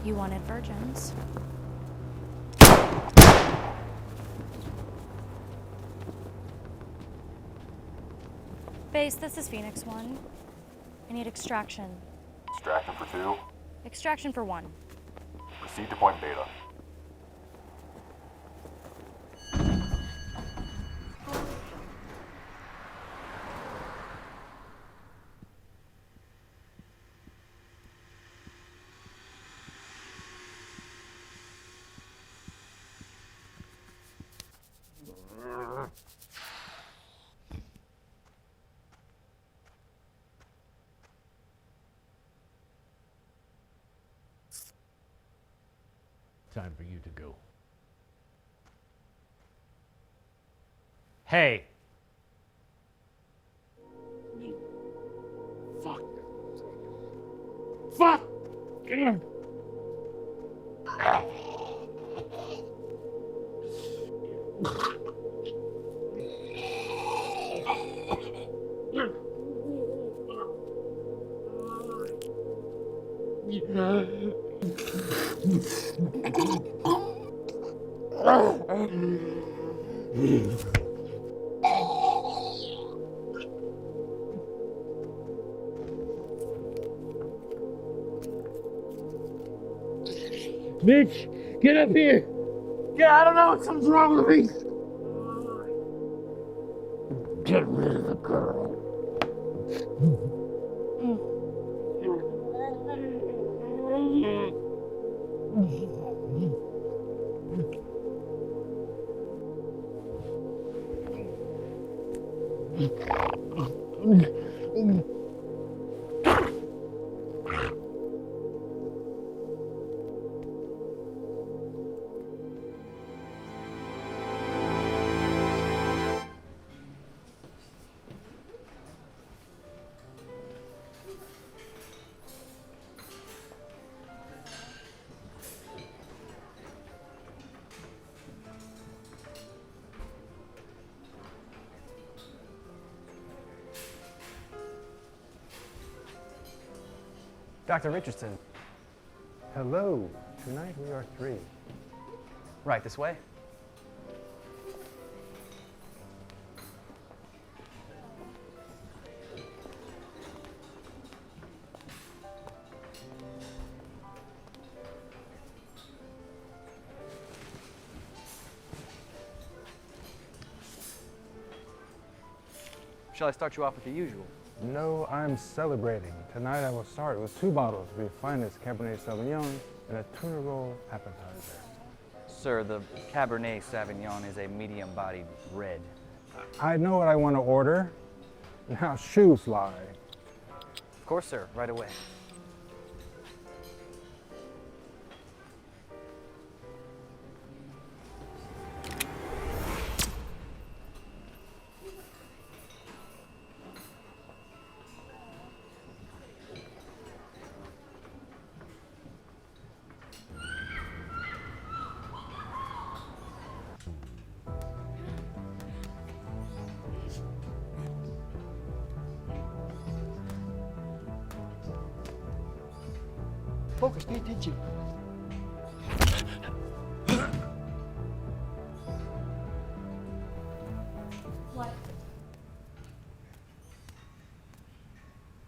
You wanted virgins. Base, this is Phoenix 1. I need extraction. Extraction for 2. Extraction for 1. Proceed to point Beta. Time for you to go. Hey! Fuck. Fuck! Mitch, get up here! Yeah, I don't know, something's wrong with me! Get rid of the girl. Dr. Richardson. Hello. Tonight we are 3. Right, this way? Shall I start you off with the usual? No, I'm celebrating. Tonight I will start with 2 bottles of your finest Cabernet Sauvignon and a tuna roll appetizer. Sir, the Cabernet Sauvignon is a medium-bodied red. I know what I want to order. Now shoe fly. Of course, sir, right away. Focus, pay attention. What?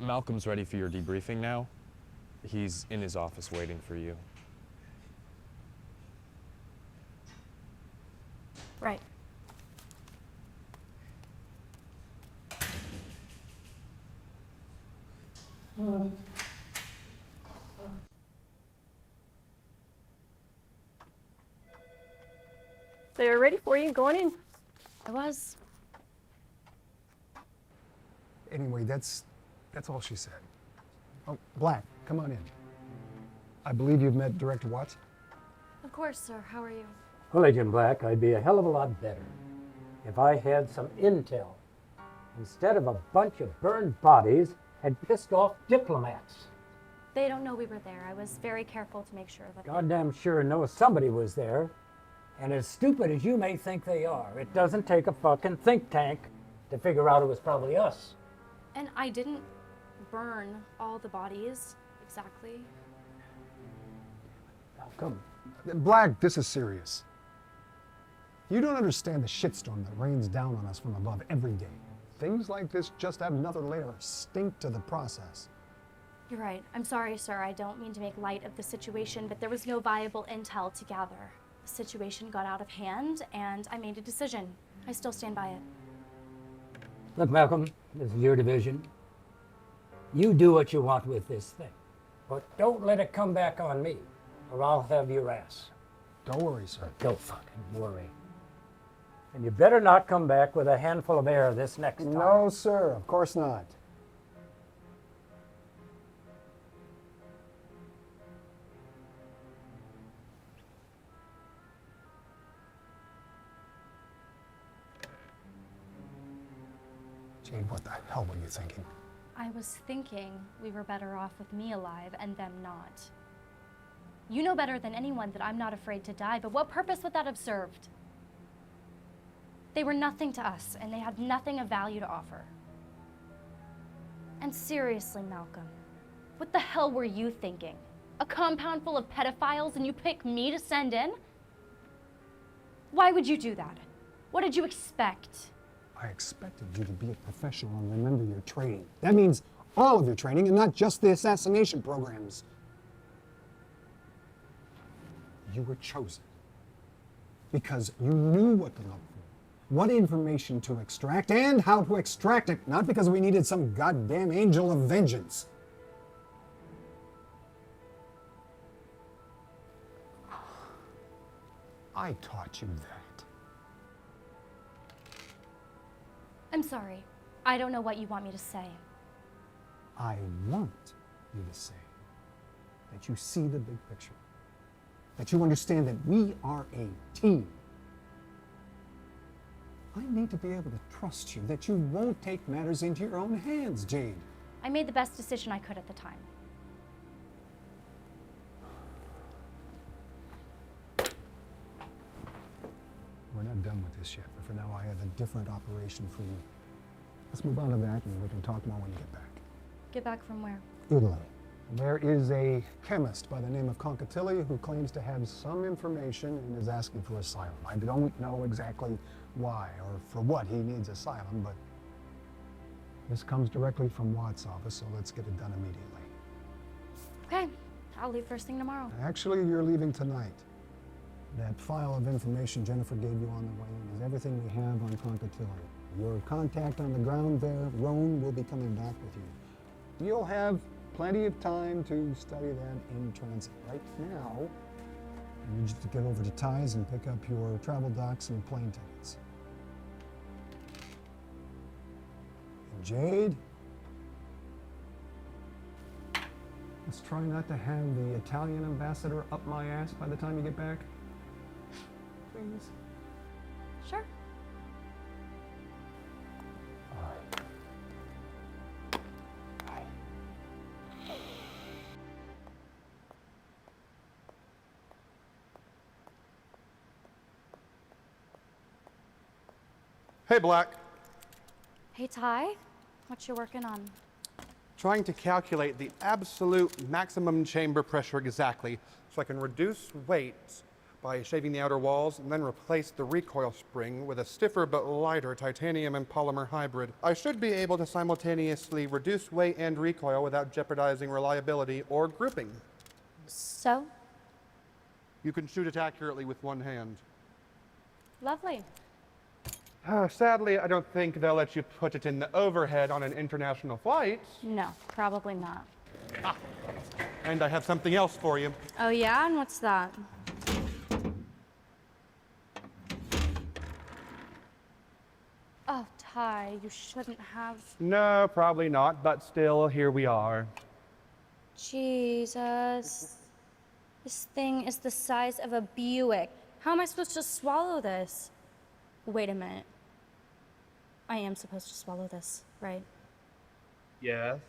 Malcolm's ready for your debriefing now. He's in his office waiting for you. Right. They're ready for you. Go on in. I was. Anyway, that's all she said. Oh, Black, come on in. I believe you've met Director Watson. Of course, sir. How are you? Well, Agent Black, I'd be a hell of a lot better if I had some intel. Instead of a bunch of burned bodies, had pissed off diplomats. They don't know we were there. I was very careful to make sure that. Goddamn sure know somebody was there. And as stupid as you may think they are, it doesn't take a fucking think tank to figure out it was probably us. And I didn't burn all the bodies exactly. Malcolm, Black, this is serious. You don't understand the shitstorm that rains down on us from above every day. Things like this just add another layer of stink to the process. You're right. I'm sorry, sir. I don't mean to make light of the situation, but there was no viable intel to gather. The situation got out of hand, and I made a decision. I still stand by it. look, Malcolm, this is your division. You do what you want with this thing, but don't let it come back on me, or I'll have your ass. Don't worry, sir. Don't fucking worry. And you better not come back with a handful of air this next time. No, sir, of course not. Jade, what the hell were you thinking? I was thinking we were better off with me alive and them not. You know better than anyone that I'm not afraid to die, but what purpose would that have served? They were nothing to us, and they had nothing of value to offer. And seriously, Malcolm, what the hell were you thinking? A compound full of pedophiles and you pick me to send in? Why would you do that? What did you expect? I expected you to be a professional and remember your training. That means all of your training and not just the assassination programs. You were chosen because you knew what to look for, what information to extract, and how to extract it, not because we needed some goddamn angel of vengeance. I taught you that. I'm sorry. I don't know what you want me to say. I want you to say that you see the big picture, that you understand that we are a team. I need to be able to trust you, that you won't take matters into your own hands, Jade. I made the best decision I could at the time. We're not done with this yet, but for now I have a different operation for you. Let's move on to that and we can talk more when you get back. Get back from where? Italy. There is a chemist by the name of Concatilli who claims to have some information and is asking for asylum. I don't know exactly why or for what he needs asylum, but this comes directly from Watt's office, so let's get it done immediately. Okay, I'll leave first thing tomorrow. Actually, you're leaving tonight. That file of information Jennifer gave you on the way in is everything we have on Concatilli. Your contact on the ground there, Roan, will be coming back with you. You'll have plenty of time to study that in transit. Right now, I need you to get over to Ties and pick up your travel docs and plane tickets. And Jade, let's try not to have the Italian ambassador up my ass by the time you get back. Please. Sure. Hey, Black. Hey, Ty. What you working on? Trying to calculate the absolute maximum chamber pressure exactly so I can reduce weight by shaving the outer walls and then replace the recoil spring with a stiffer but lighter titanium and polymer hybrid. I should be able to simultaneously reduce weight and recoil without jeopardizing reliability or grouping. So? You can shoot it accurately with one hand. Lovely. Sadly, I don't think they'll let you put it in the overhead on an international flight. No, probably not. And I have something else for you. Oh yeah? And what's that? Oh, Ty, you shouldn't have. No, probably not, but still, here we are. Jesus. This thing is the size of a Buick. How am I supposed to swallow this? Wait a minute. I am supposed to swallow this, right? Yes.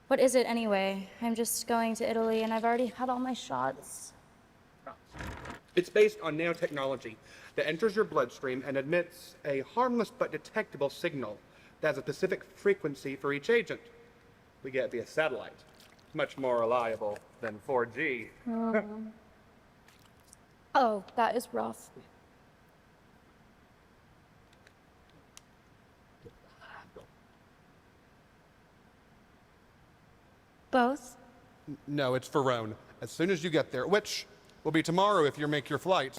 What is it anyway? I'm just going to Italy and I've already had all my shots. It's based on nanotechnology that enters your bloodstream and emits a harmless but detectable signal that has a specific frequency for each agent. We get it via satellite. Much more reliable than 4G. Oh, that is rough. Both? No, it's Verone. As soon as you get there, which will be tomorrow if you make your flight.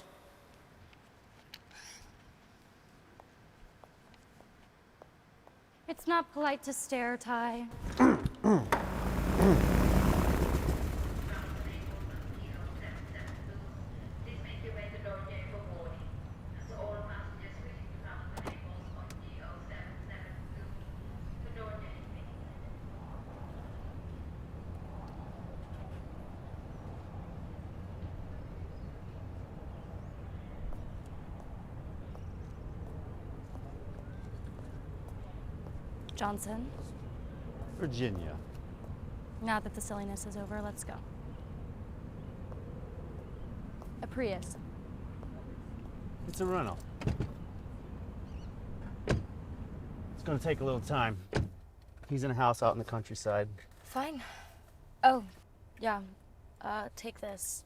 It's not polite to stare, Ty. Johnson, Virginia. now that the silliness is over, let's go. A Prius. It's a rental. It's gonna take a little time. He's in a house out in the countryside. Fine. Oh, yeah. Take this.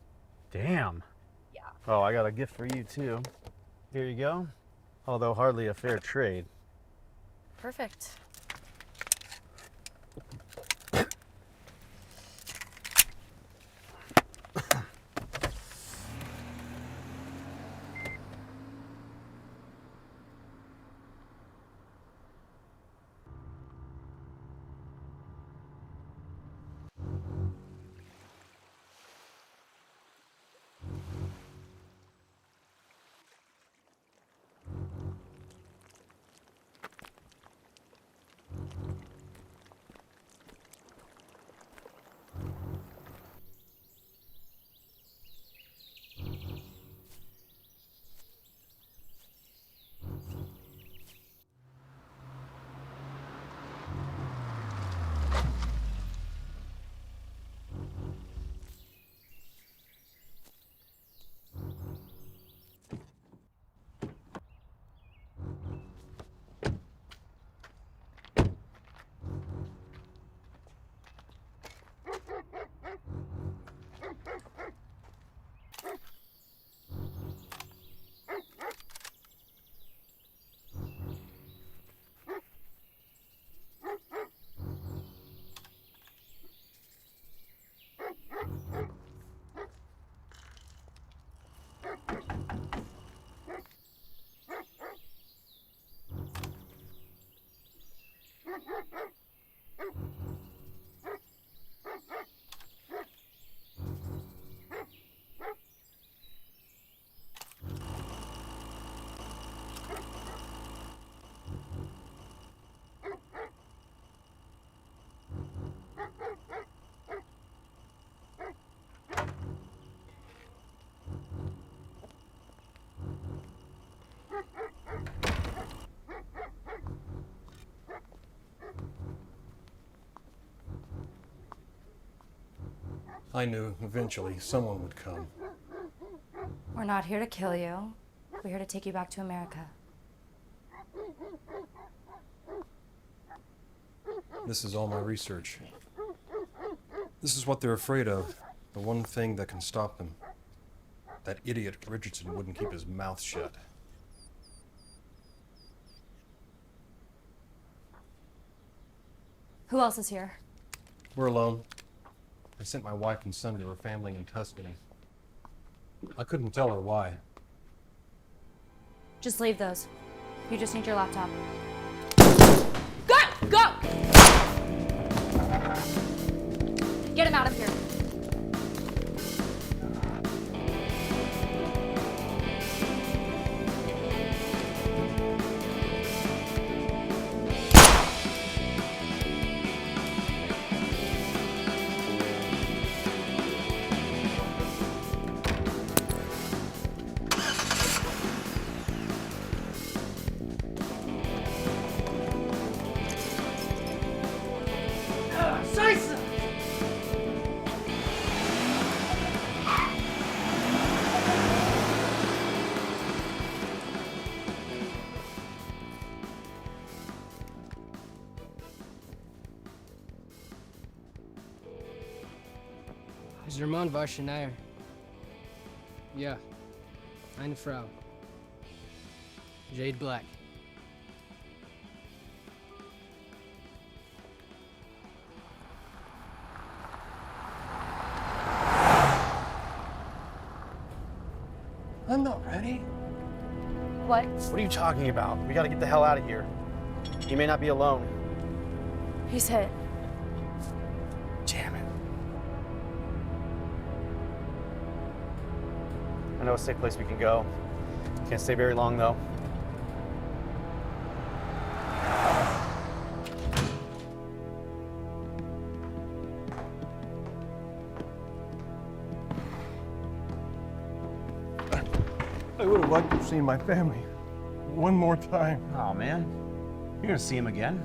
Damn. Yeah. Oh, I got a gift for you too. Here you go. Although hardly a fair trade. Perfect. I knew eventually someone would come. We're not here to kill you. We're here to take you back to America. This is all my research. This is what they're afraid of. The one thing that can stop them. That idiot Richardson wouldn't keep his mouth shut. Who else is here? We're alone. I sent my wife and son to her family in Tuscany. I couldn't tell her why. Just leave those. You just need your laptop. Go! Go! Get him out of here. Is Ramon Varshanayer? Ja, eine Frau. Jade Black. I'm not ready. What? What are you talking about? We gotta get the hell out of here. He may not be alone. He's hit. Damn it. I know a safe place we can go. Can't stay very long though. I would have liked to have seen my family one more time. Oh man, you're gonna see him again.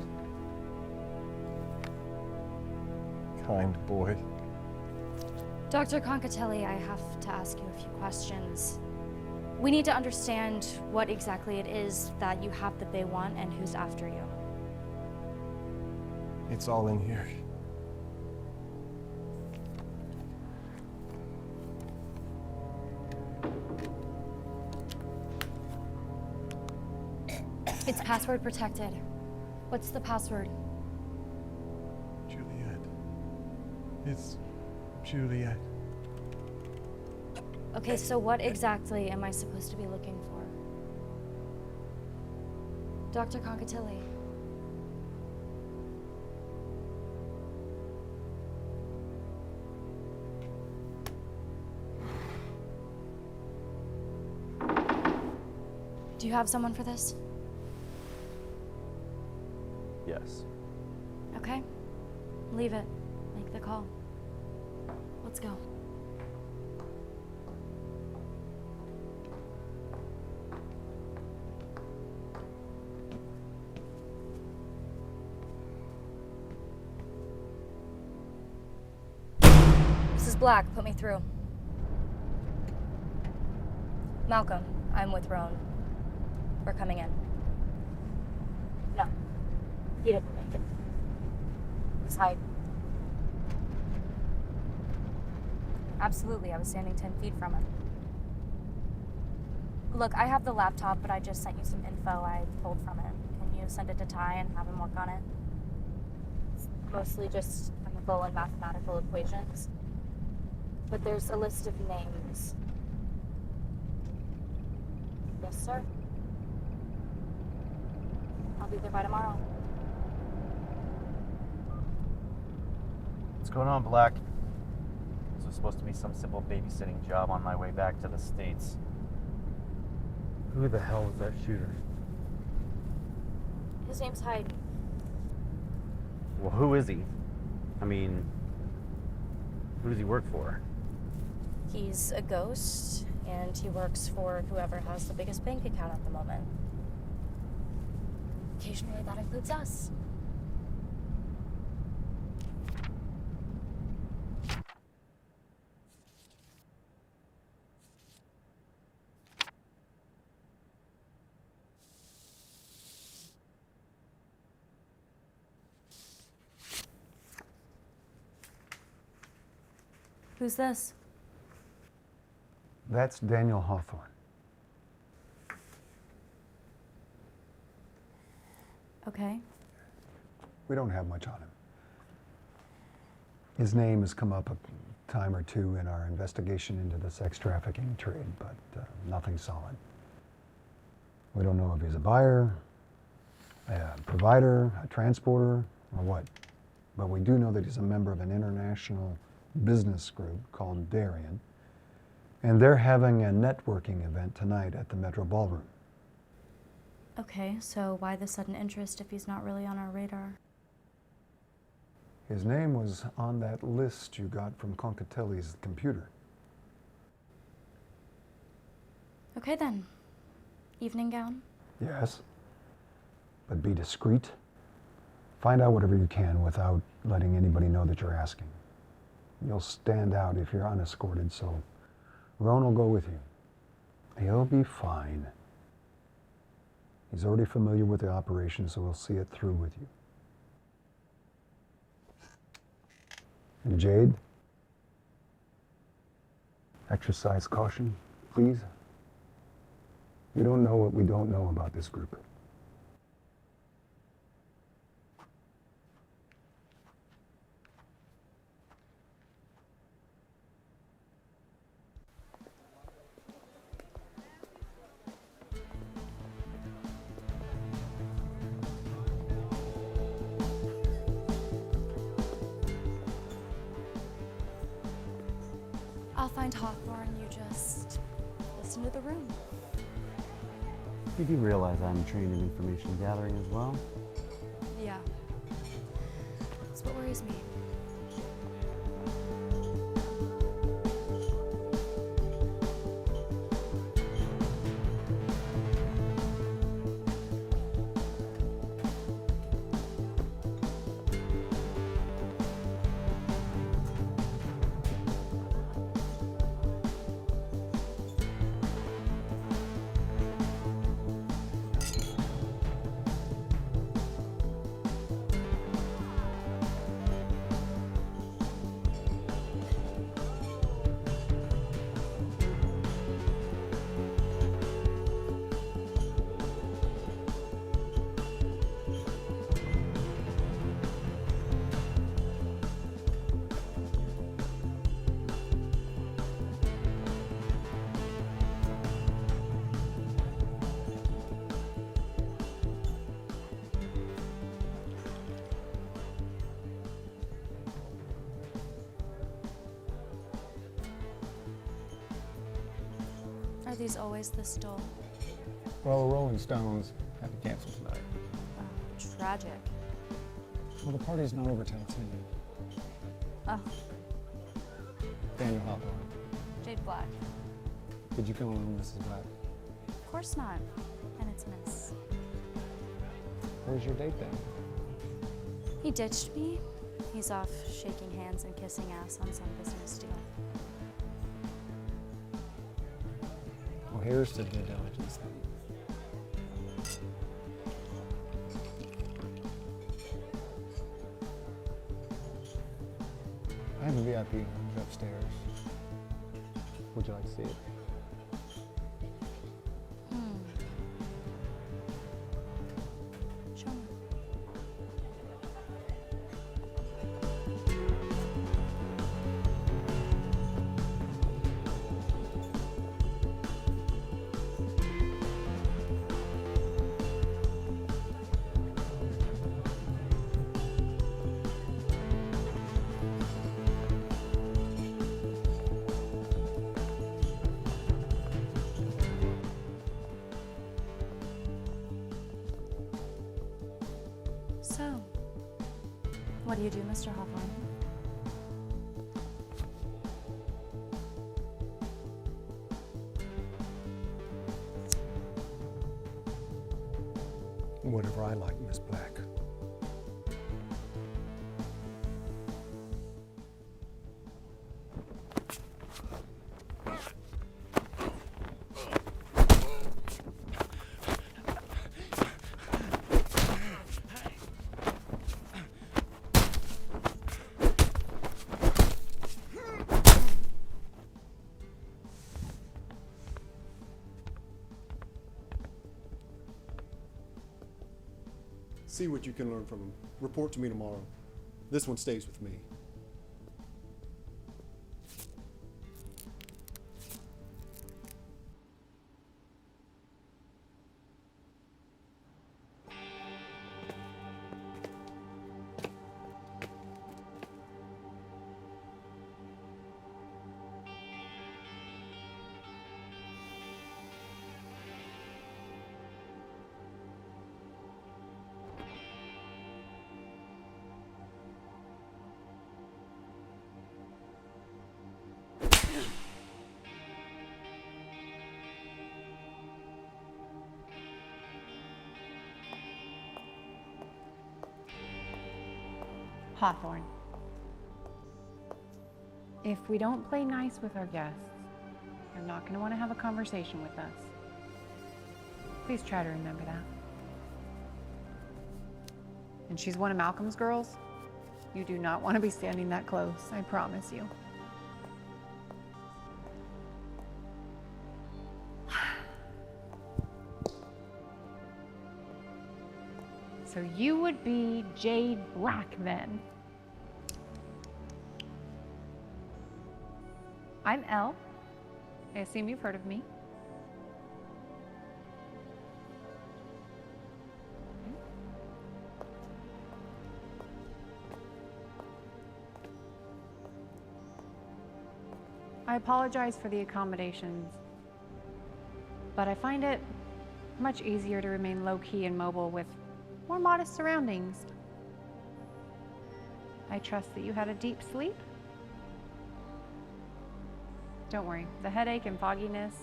Kind boy. Dr. Concatelli, I have to ask you a few questions. We need to understand what exactly it is that you have that they want and who's after you. It's all in here. It's password protected. What's the password? Juliet. It's Juliet. Okay, so what exactly am I supposed to be looking for? Dr. Concatelli. Do you have someone for this? Yes. Okay. Leave it. Make the call. Let's go. Mrs. Black, put me through. Malcolm, I'm with Roan. We're coming in. No. He didn't make it. He's hiding. Absolutely, I was standing 10 feet from him. Look, I have the laptop, but I just sent you some info I pulled from it. Can you send it to Ty and have him work on it? It's mostly just chemical and mathematical equations. But there's a list of names. Yes, sir. I'll be there by tomorrow. What's going on, Black? This was supposed to be some simple babysitting job on my way back to the States. Who the hell was that shooter? His name's Hyde. Well, who is he? I mean, who does he work for? He's a ghost, and he works for whoever has the biggest bank account at the moment. Occasionally that includes us. Who's this? That's Daniel Hawthorne. Okay. We don't have much on him. His name has come up a time or two in our investigation into the sex trafficking trade, but nothing solid. We don't know if he's a buyer, a provider, a transporter, or what. But we do know that he's a member of an international business group called Darien, and they're having a networking event tonight at the Metro Ballroom. Okay, so why the sudden interest if he's not really on our radar? His name was on that list you got from Concatelli's computer. Okay then. Evening gown? Yes, but be discreet. Find out whatever you can without letting anybody know that you're asking. You'll stand out if you're unescorted, so Roan will go with you. He'll be fine. He's already familiar with the operation, so we'll see it through with you. And Jade, Exercise caution, please. We don't know what we don't know about this group. I'll find Hawthorne. You just listen to the room. You do realize I'm trained in information gathering as well? Yeah. That's what worries me. Are these always this dull? Well, the Rolling Stones had to cancel tonight. Tragic. Well, the party's not over till 10. Oh, Daniel Hawthorne. Jade Black. Did you come along, Mrs. Black? Of course not. And it's Miss. Where's your date then? He ditched me. He's off shaking hands and kissing ass on some business deal. Well, here's the due diligence then. I have a VIP lounge upstairs. Would you like to see it? Show me. So, what do you do, Mr. Hawthorne? Whatever I like, Miss Black. See what you can learn from him. Report to me tomorrow. This one stays with me. Hawthorne. If we don't play nice with our guests, you're not going to want to have a conversation with us. Please try to remember that. And she's one of Malcolm's girls. You do not want to be standing that close, I promise you. So you would be Jade Black then. I'm Elle. I assume you've heard of me. I apologize for the accommodations, but I find it much easier to remain low-key and mobile with more modest surroundings. I trust that you had a deep sleep. Don't worry, the headache and fogginess,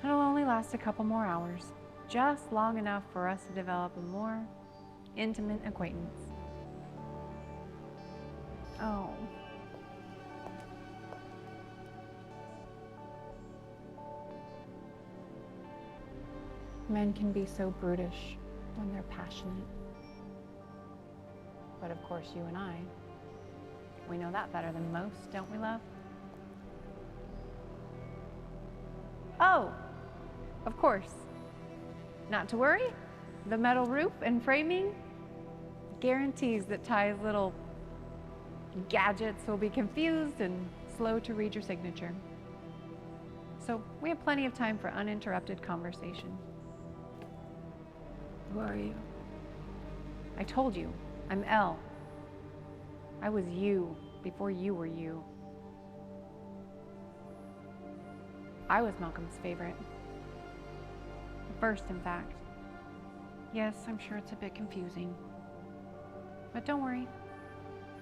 it'll only last a couple more hours, just long enough for us to develop a more intimate acquaintance. Oh. Men can be so brutish when they're passionate. But of course, you and I, we know that better than most, don't we, love? Oh, of course. Not to worry, the metal roof and framing guarantees that Ty's little gadgets will be confused and slow to read your signature. So we have plenty of time for uninterrupted conversation. Who are you? I told you, I'm Elle. I was you before you were you. I was Malcolm's favorite. First, in fact. Yes, I'm sure it's a bit confusing. But don't worry.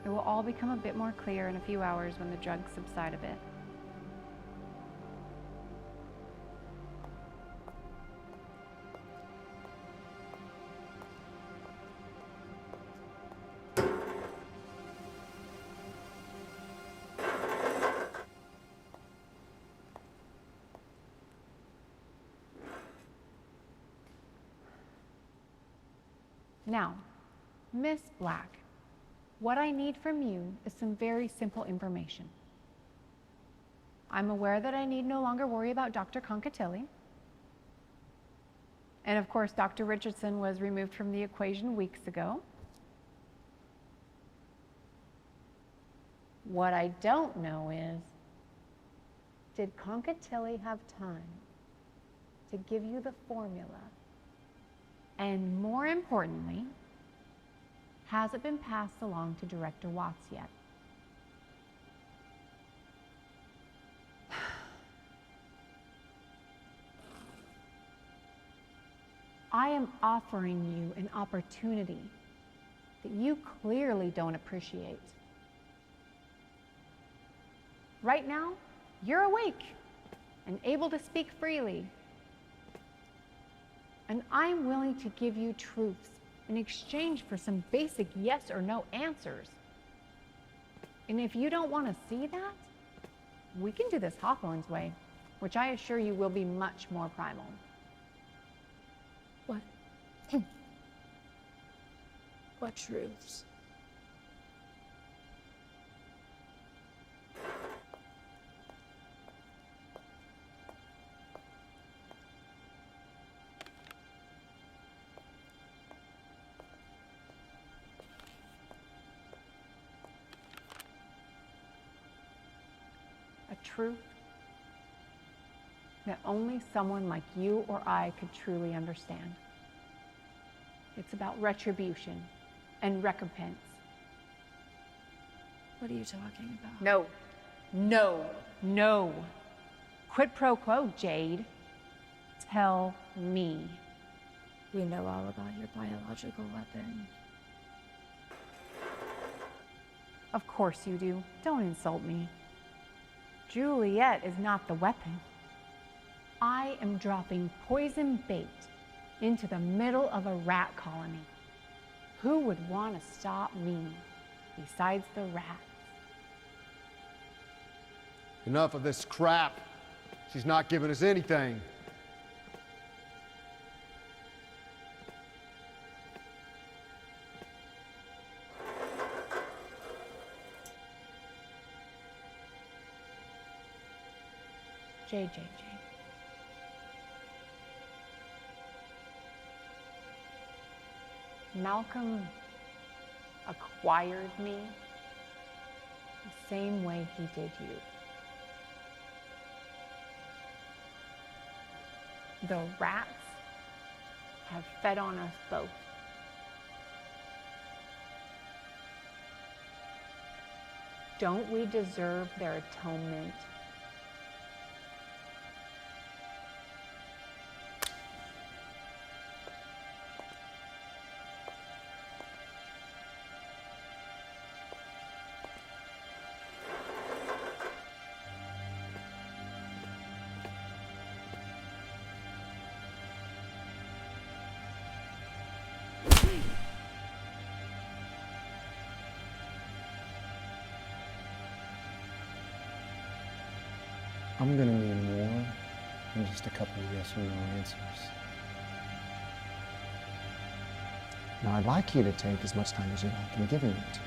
It will all become a bit more clear in a few hours when the drugs subside a bit. Now, Miss Black, what I need from you is some very simple information. I'm aware that I need no longer worry about Dr. Concatilli. And of course, Dr. Richardson was removed from the equation weeks ago. What I don't know is, did Concatilli have time to give you the formula? And more importantly, has it been passed along to Director Watts yet? I am offering you an opportunity that you clearly don't appreciate. Right now, you're awake and able to speak freely. And I'm willing to give you truths in exchange for some basic yes or no answers. And if you don't want to see that, we can do this Hawthorne's way, which I assure you will be much more primal. What? What truths? Truth that only someone like you or I could truly understand. It's about retribution and recompense. What are you talking about? No, no, no. Quid pro quo, Jade. Tell me. We know all about your biological weapon. Of course you do. Don't insult me. Juliet is not the weapon. I am dropping poison bait into the middle of a rat colony. Who would want to stop me besides the rats? Enough of this crap. She's not giving us anything. JJJ. Malcolm acquired me the same way he did you. The rats have fed on us both. Don't we deserve their atonement? I'm gonna need more than just a couple of yes or no answers. Now, I'd like you to take as much time as you like in giving it,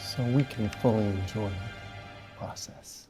so we can fully enjoy the process.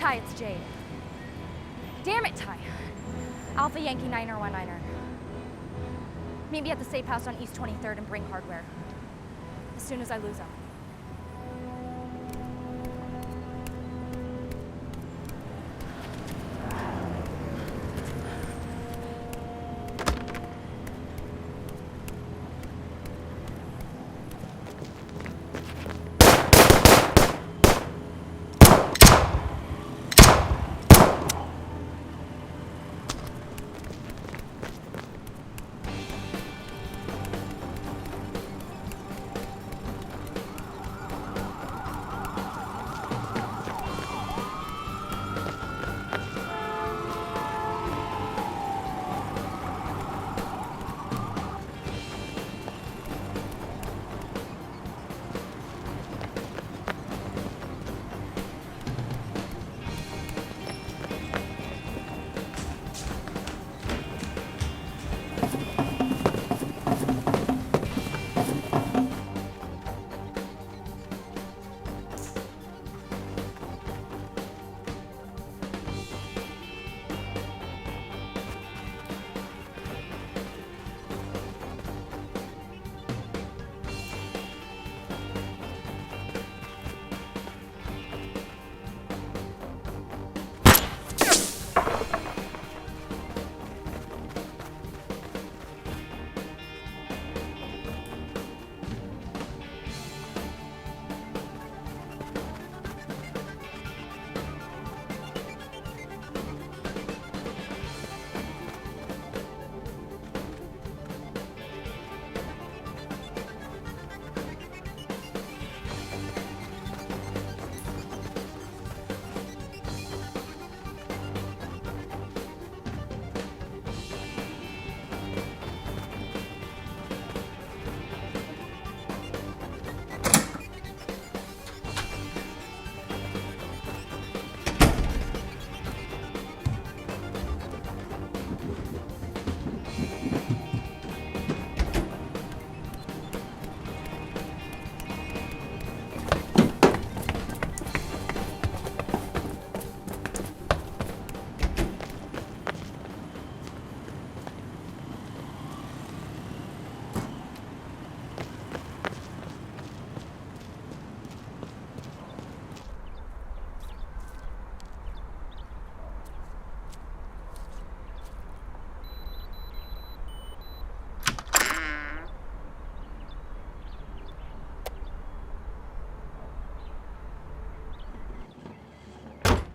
Ty, it's Jade. Damn it, Ty. Alpha Yankee 9er19er. Meet me at the safe house on East 23rd and bring hardware. As soon as I lose them.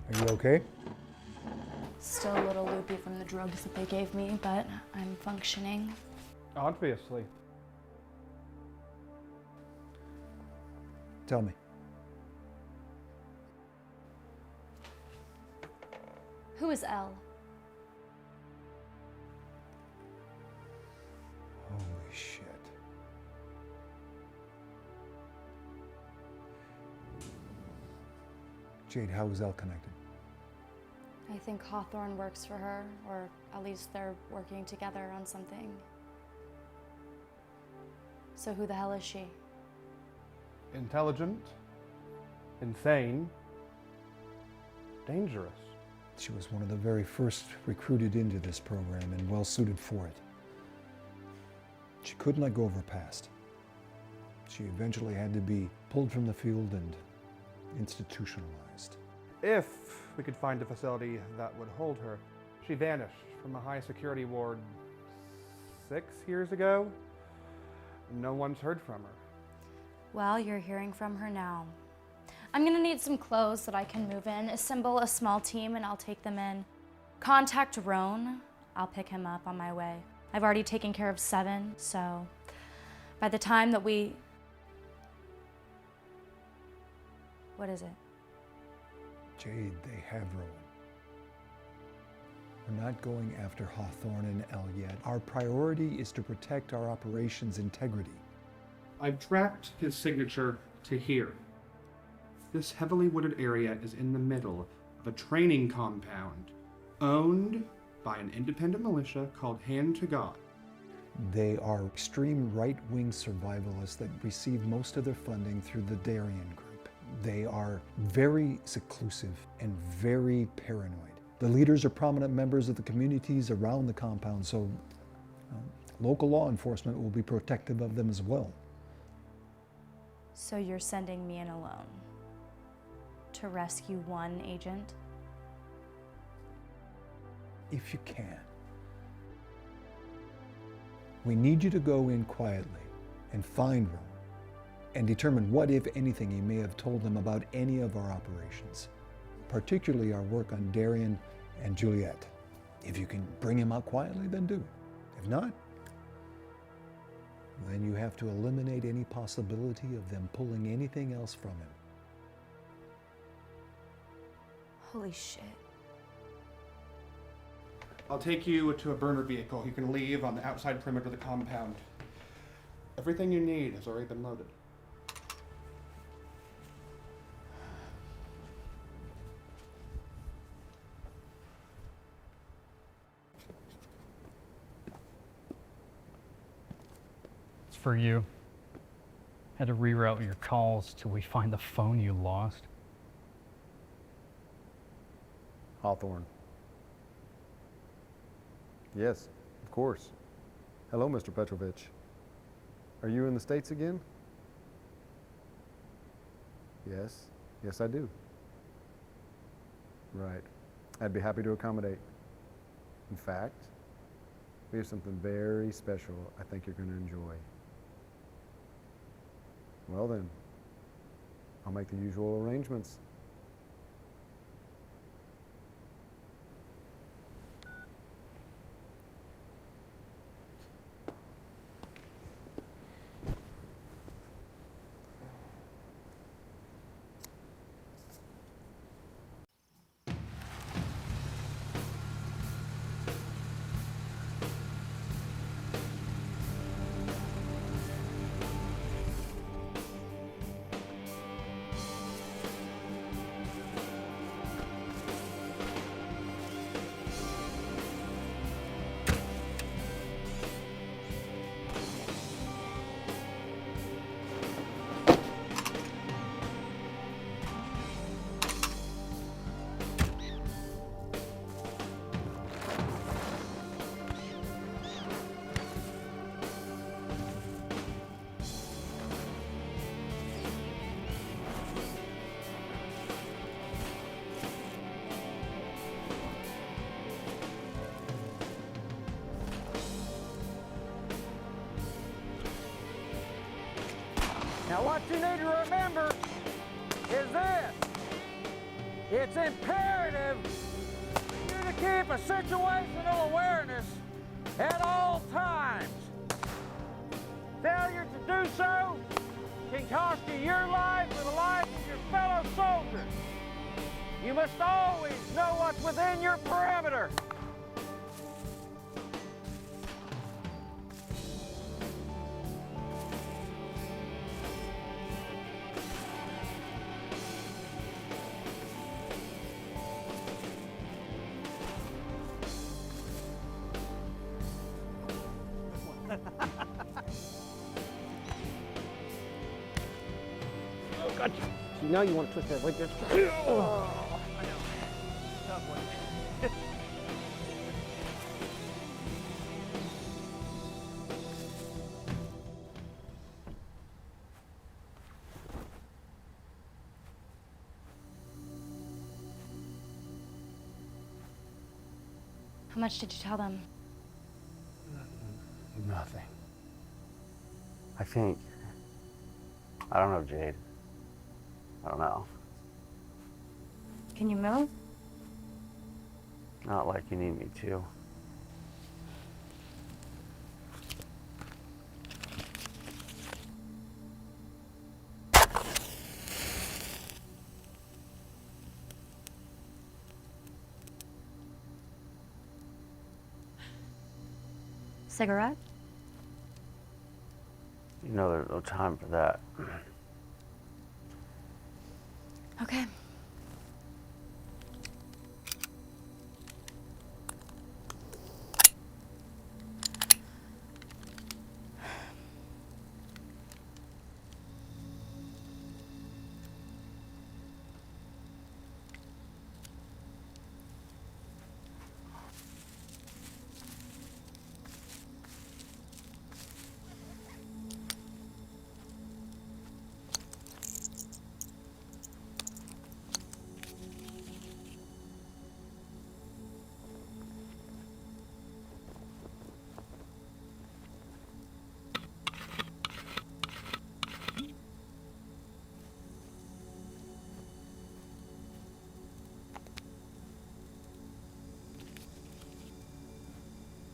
Are you okay? Still a little loopy from the drugs that they gave me, but I'm functioning. Obviously. Tell me. Who is Elle? Holy shit. Jade, how is Elle connected? I think Hawthorne works for her, or at least they're working together on something. So who the hell is she? Intelligent, insane, dangerous. She was one of the very first recruited into this program and well suited for it. She couldn't let go of her past. She eventually had to be pulled from the field and institutionalized. If we could find a facility that would hold her. She vanished from a high security ward 6 years ago. No one's heard from her. Well, you're hearing from her now. I'm gonna need some clothes that I can move in. Assemble a small team and I'll take them in. Contact Roan. I'll pick him up on my way. I've already taken care of 7, so by the time that we... What is it? Jade, they have Rowan. We're not going after Hawthorne and Elle yet. Our priority is to protect our operations' integrity. I've tracked his signature to here. This heavily wooded area is in the middle of a training compound owned by an independent militia called Hand to God. They are extreme right-wing survivalists that receive most of their funding through the Darien Group. They are very seclusive and very paranoid. The leaders are prominent members of the communities around the compound, so local law enforcement will be protective of them as well. So you're sending me in alone to rescue one agent? If you can. We need you to go in quietly and find Rowan and determine what, if anything, he may have told them about any of our operations, particularly our work on Darien and Juliet. If you can bring him out quietly, then do. If not, then you have to eliminate any possibility of them pulling anything else from him. Holy shit. I'll take you to a burner vehicle. You can leave on the outside perimeter of the compound. Everything you need has already been loaded. It's for you. Had to reroute your calls till we find the phone you lost. Hawthorne. Yes, of course. Hello, Mr. Petrovich. Are you in the States again? Yes, yes I do. Right. I'd be happy to accommodate. In fact, we have something very special I think you're going to enjoy. Well then, I'll make the usual arrangements. Now what you need to remember is this. It's imperative for you to keep a situational awareness at all times. Failure to do so can cost you your life or the lives of your fellow soldiers. You must always know what's within your perimeter. Oh, gotcha. See, now you want to twist that like this. Oh, I know. Tough one. How much did you tell them? Nothing. I think. I don't know, Jade. I don't know. Can you move? Not like you need me to. Cigarette? You know there's no time for that. Okay.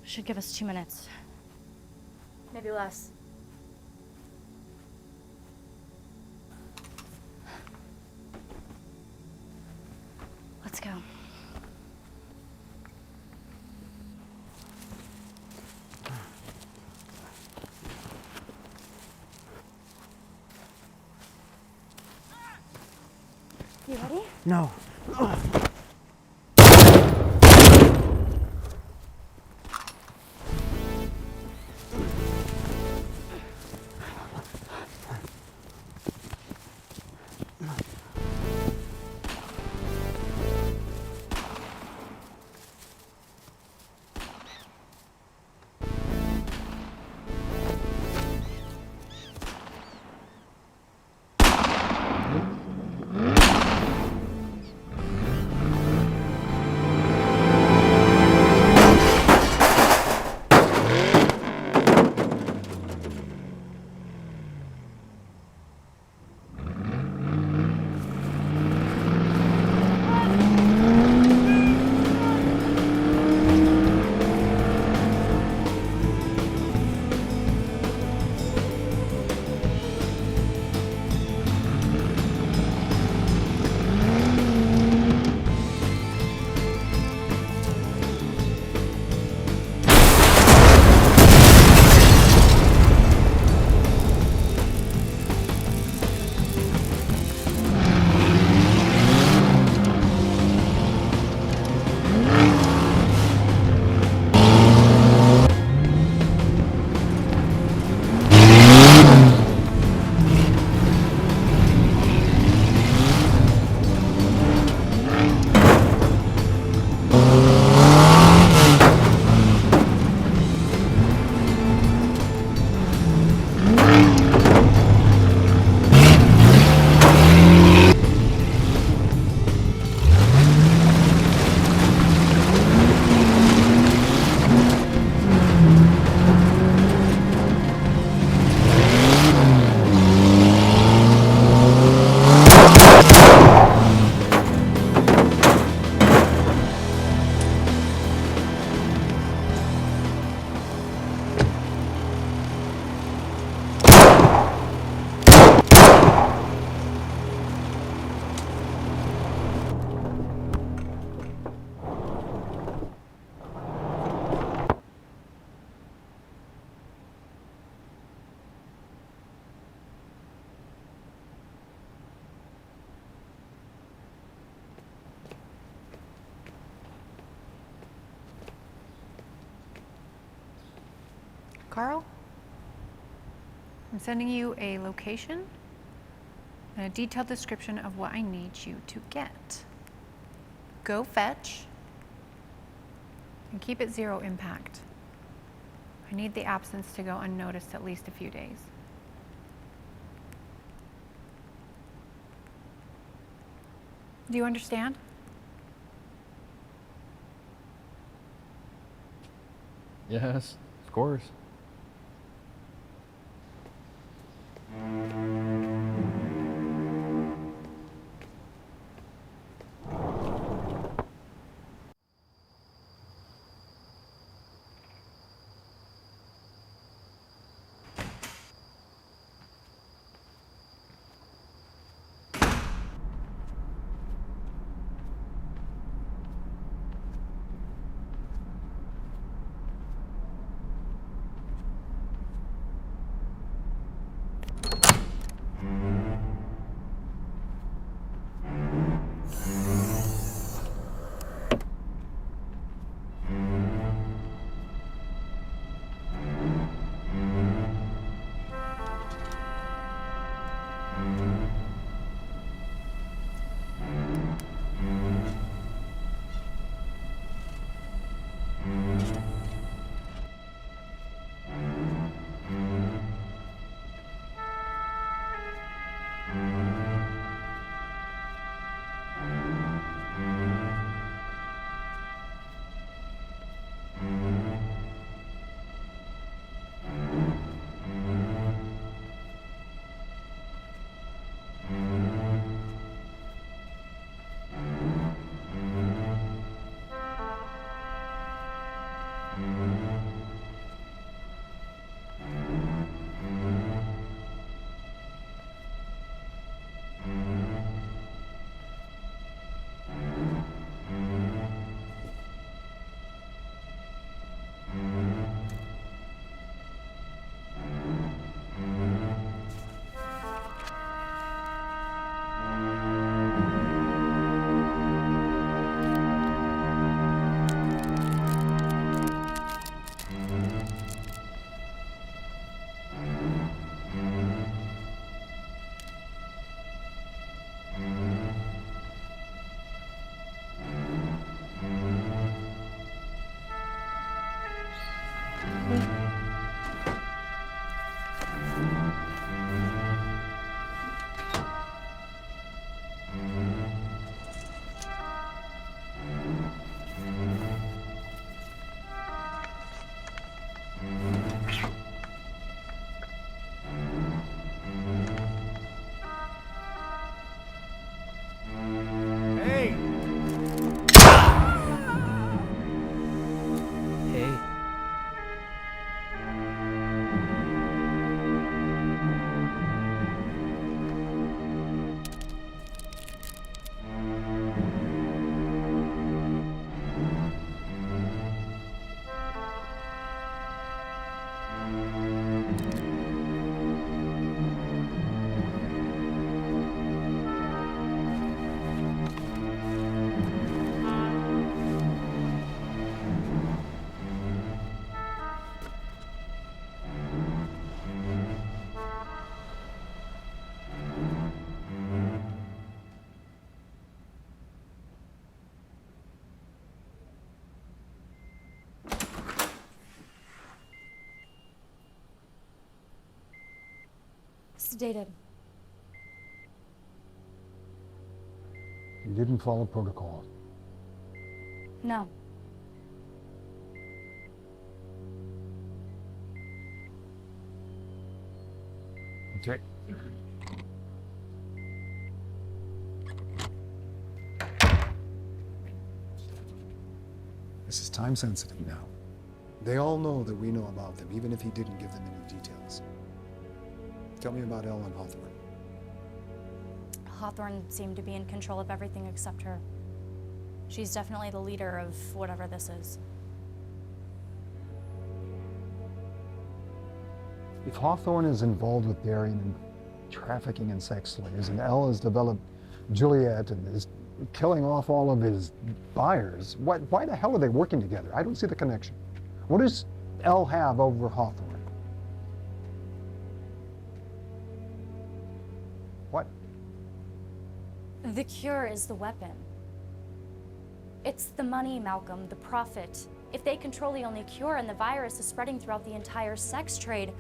Should give us 2 minutes. Maybe less. Let's go. You ready? No. Carl, I'm sending you a location and a detailed description of what I need you to get. Go fetch and keep it 0 impact. I need the absence to go unnoticed at least a few days. Do you understand? Yes, of course. Sedated. You didn't follow protocol. No. Okay. This is time sensitive now. They all know that we know about them, even if he didn't give them any details. Tell me about Ellen Hawthorne. Hawthorne seemed to be in control of everything except her. She's definitely the leader of whatever this is. If Hawthorne is involved with Darian and trafficking in sex slaves, and Elle has developed Juliet and is killing off all of his buyers, why the hell are they working together? I don't see the connection. What does Elle have over Hawthorne? The cure is the weapon. It's the money, Malcolm, the profit. If they control the only cure and the virus is spreading throughout the entire sex trade,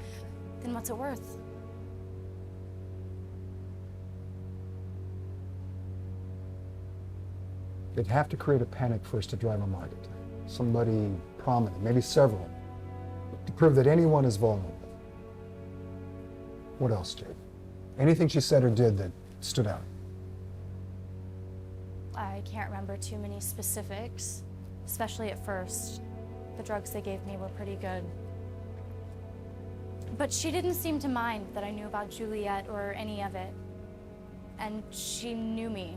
then what's it worth? They'd have to create a panic first to drive a market. Somebody prominent, maybe several, to prove that anyone is vulnerable. What else, Jade? Anything she said or did that stood out? I can't remember too many specifics, especially at first. The drugs they gave me were pretty good. But she didn't seem to mind that I knew about Juliet or any of it. And she knew me.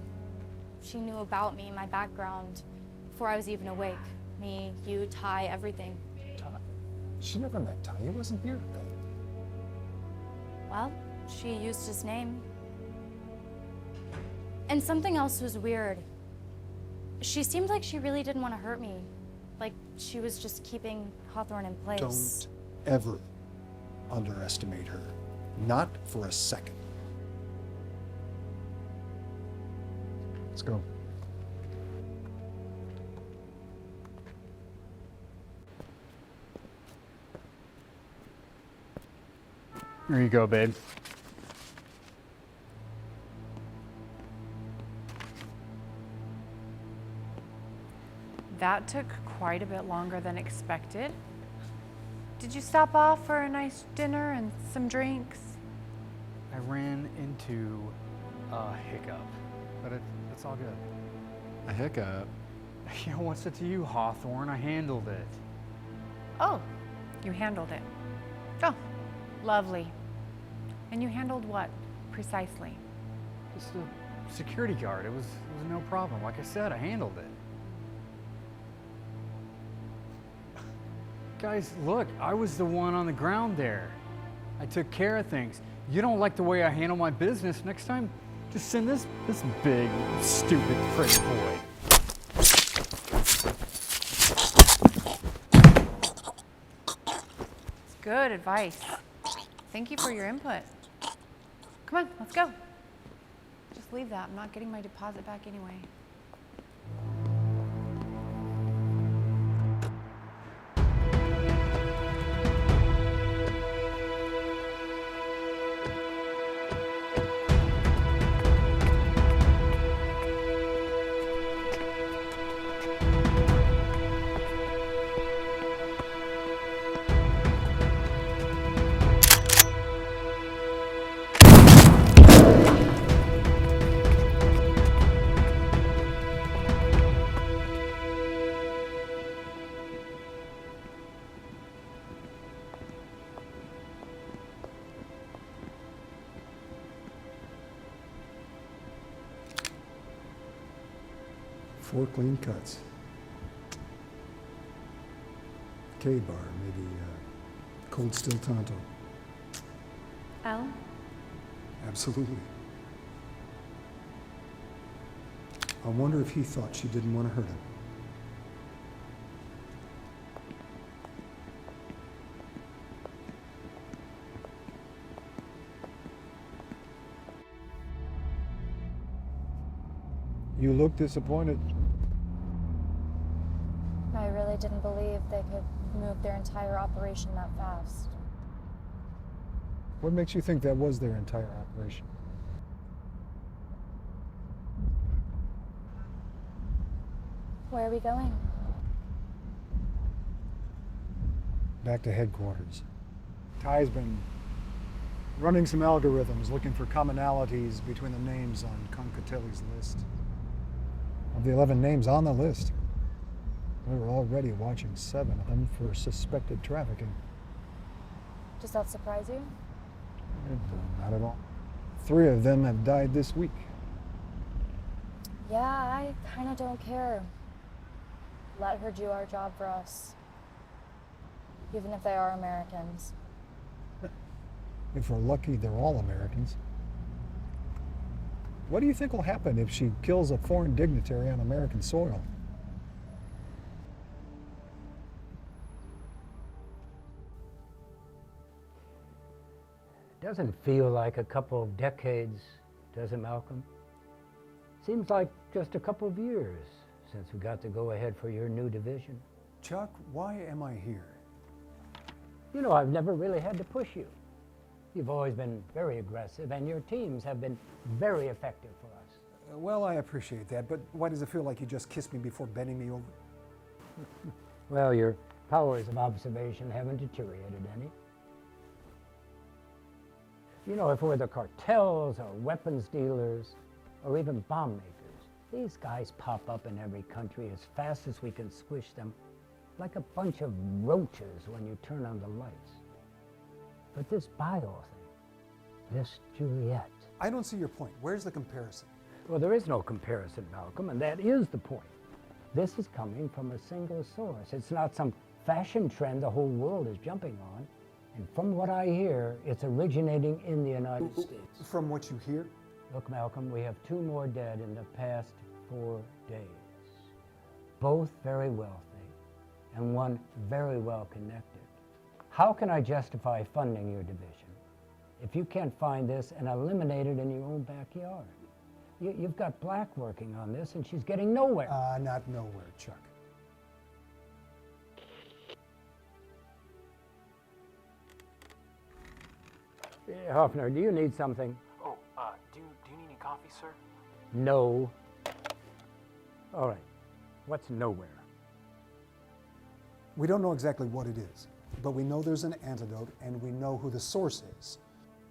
She knew about me, my background, before I was even awake. Me, you, Ty, everything. Ty? She never met Ty. He wasn't here today. Well, she used his name. And something else was weird. She seemed like she really didn't want to hurt me. Like she was just keeping Hawthorne in place. Don't ever underestimate her. Not for a second. Let's go. Here you go, babe. That took quite a bit longer than expected. Did you stop off for a nice dinner and some drinks? I ran into a hiccup, but it's all good. A hiccup? You know, what's it to you, Hawthorne? I handled it. Oh, you handled it. Oh, lovely. And you handled what, precisely? Just a security guard. It was no problem. Like I said, I handled it. Guys, look, I was the one on the ground there. I took care of things. You don't like the way I handle my business. Next time, just send this big, stupid, pretty boy. It's good advice. Thank you for your input. Come on, let's go. Just leave that. I'm not getting my deposit back anyway. Four clean cuts. K-bar, maybe cold still Tonto. Al? Absolutely. I wonder if he thought she didn't want to hurt him. You look disappointed. I really didn't believe they could move their entire operation that fast. What makes you think that was their entire operation? Where are we going? Back to headquarters. Ty's been running some algorithms looking for commonalities between the names on Concatelli's list. Of the 11 names on the list, we were already watching 7 of them for suspected trafficking. Does that surprise you? Not at all. 3 of them have died this week. Yeah, I kind of don't care. Let her do our job for us. Even if they are Americans. If we're lucky, they're all Americans. What do you think will happen if she kills a foreign dignitary on American soil? Doesn't feel like a couple of decades, does it, Malcolm? Seems like just a couple of years since we got to go ahead for your new division. Chuck, why am I here? You know, I've never really had to push you. You've always been very aggressive, and your teams have been very effective for us. Well, I appreciate that, but why does it feel like you just kissed me before bending me over? Well, your powers of observation haven't deteriorated any. You know, if we're the cartels or weapons dealers or even bomb makers, these guys pop up in every country as fast as we can squish them, like a bunch of roaches when you turn on the lights. But this bio thing, this Juliet. I don't see your point. Where's the comparison? Well, there is no comparison, Malcolm, and that is the point. This is coming from a single source. It's not some fashion trend the whole world is jumping on. And from what I hear, it's originating in the United States. From what you hear? Look, Malcolm, we have 2 more dead in the past 4 days. Both very wealthy, and one very well connected. How can I justify funding your division if you can't find this and eliminate it in your own backyard? You've got Black working on this, and she's getting nowhere. Not nowhere, Chuck. Hoffner, do you need something? Oh, do you need any coffee, sir? No. All right. What's nowhere? We don't know exactly what it is, but we know there's an antidote, and we know who the source is.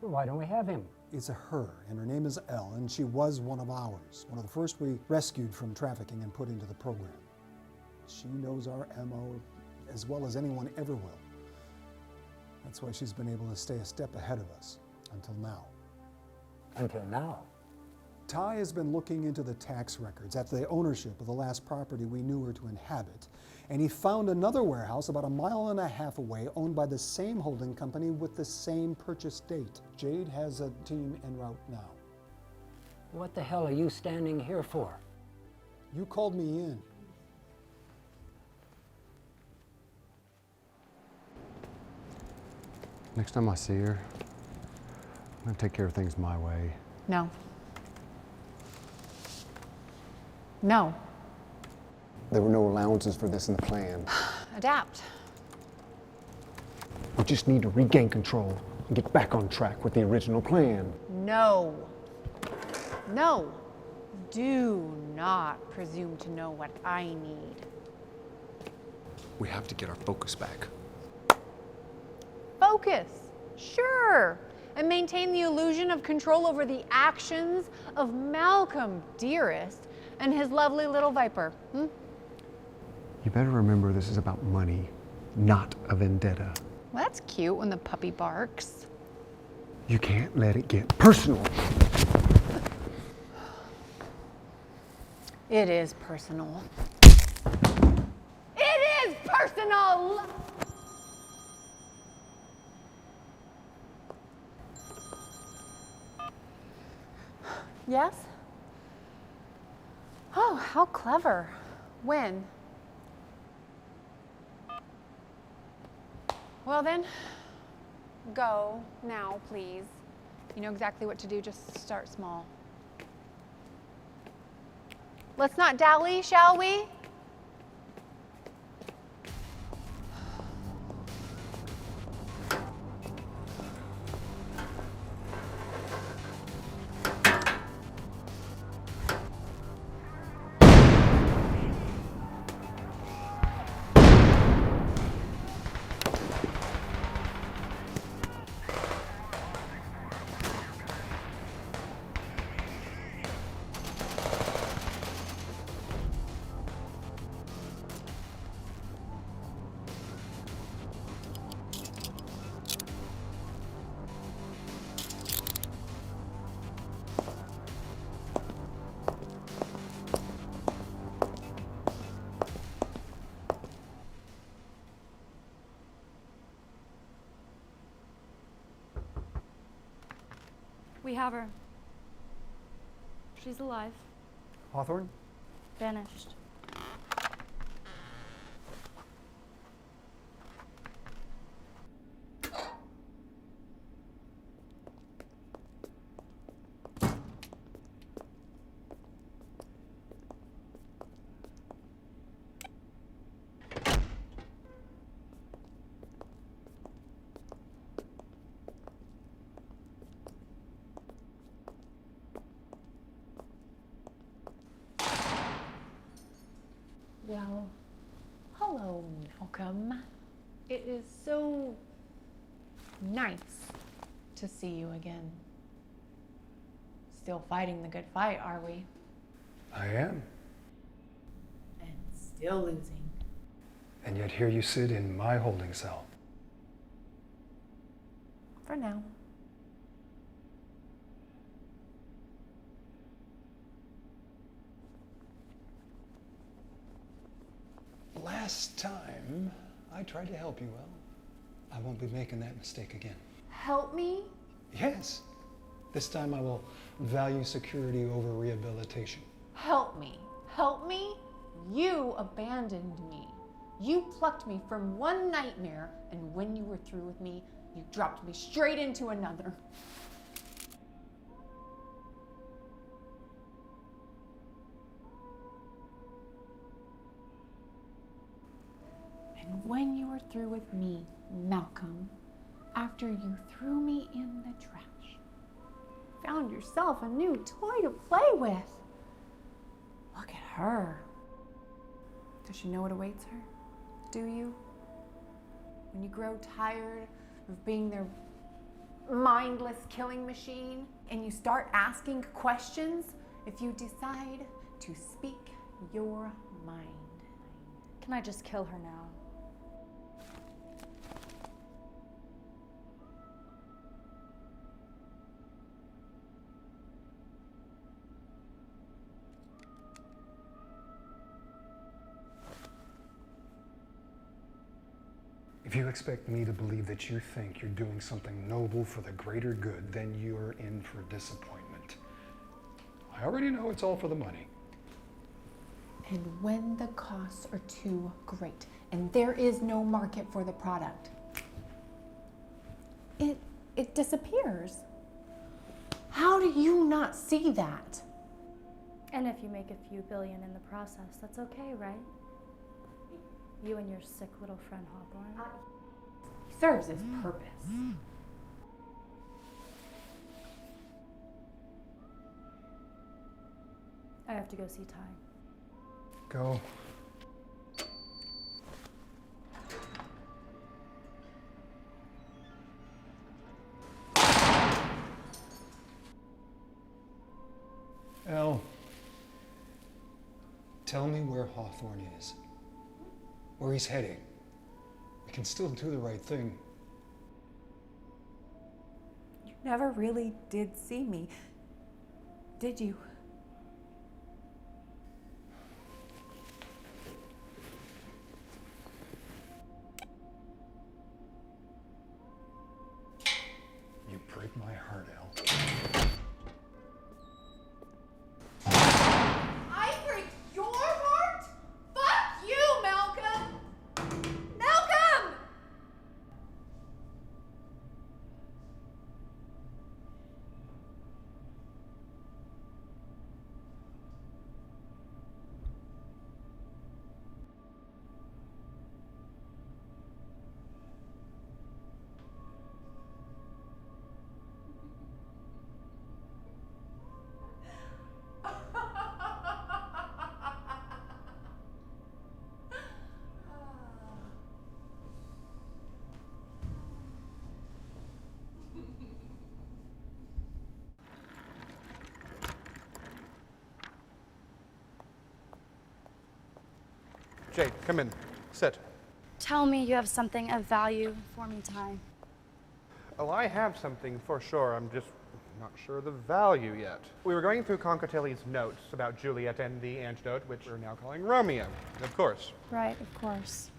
Well, why don't we have him? It's a her, and her name is Elle, and she was one of ours, one of the first we rescued from trafficking and put into the program. She knows our MO as well as anyone ever will. That's why she's been able to stay a step ahead of us, until now. Until now? Ty has been looking into the tax records at the ownership of the last property we knew her to inhabit, and he found another warehouse about 1.5 miles away owned by the same holding company with the same purchase date. Jade has a team en route now. What the hell are you standing here for? You called me in. Next time I see her, I'm gonna take care of things my way. No. No. There were no allowances for this in the plan. Adapt. We just need to regain control and get back on track with the original plan. No. No. Do not presume to know what I need. We have to get our focus back. Focus. Sure. And maintain the illusion of control over the actions of Malcolm Dearest and his lovely little viper. You better remember this is about money, not a vendetta. Well, that's cute when the puppy barks. You can't let it get personal. It is personal. It is personal! Yes? Oh, how clever. When? Well then, go now, please. You know exactly what to do, just start small. Let's not dally, shall we? We have her. She's alive. Hawthorne? Vanished. Well, hello, Malcolm. It is so nice to see you again. Still fighting the good fight, are we? I am. And still losing. And yet here you sit in my holding cell. For now. Last time, I tried to help you, well. I won't be making that mistake again. Help me? Yes. This time I will value security over rehabilitation. Help me. Help me? You abandoned me. You plucked me from one nightmare, and when you were through with me, you dropped me straight into another. And when you were through with me, Malcolm, after you threw me in the trash, found yourself a new toy to play with. Look at her. Does she know what awaits her? Do you? When you grow tired of being their mindless killing machine and you start asking questions, if you decide to speak your mind. Can I just kill her now? If you expect me to believe that you think you're doing something noble for the greater good, then you're in for disappointment. I already know it's all for the money. And when the costs are too great and there is no market for the product, it disappears. How do you not see that? And if you make a few billion in the process, that's okay, right? You and your sick little friend Hawthorne. He serves his purpose. I have to go see Ty. Go. Elle, tell me where Hawthorne is. Where he's heading. We can still do the right thing. You never really did see me, did you? You break my heart, Elle. I break your heart? Fuck you, Malcolm! Malcolm! Jade, come in. Sit. Tell me you have something of value for me, Ty. Oh, I have something for sure. I'm just not sure the value yet. We were going through Concatelli's notes about Juliet and the antidote, which we're now calling Romeo, of course. Right, of course.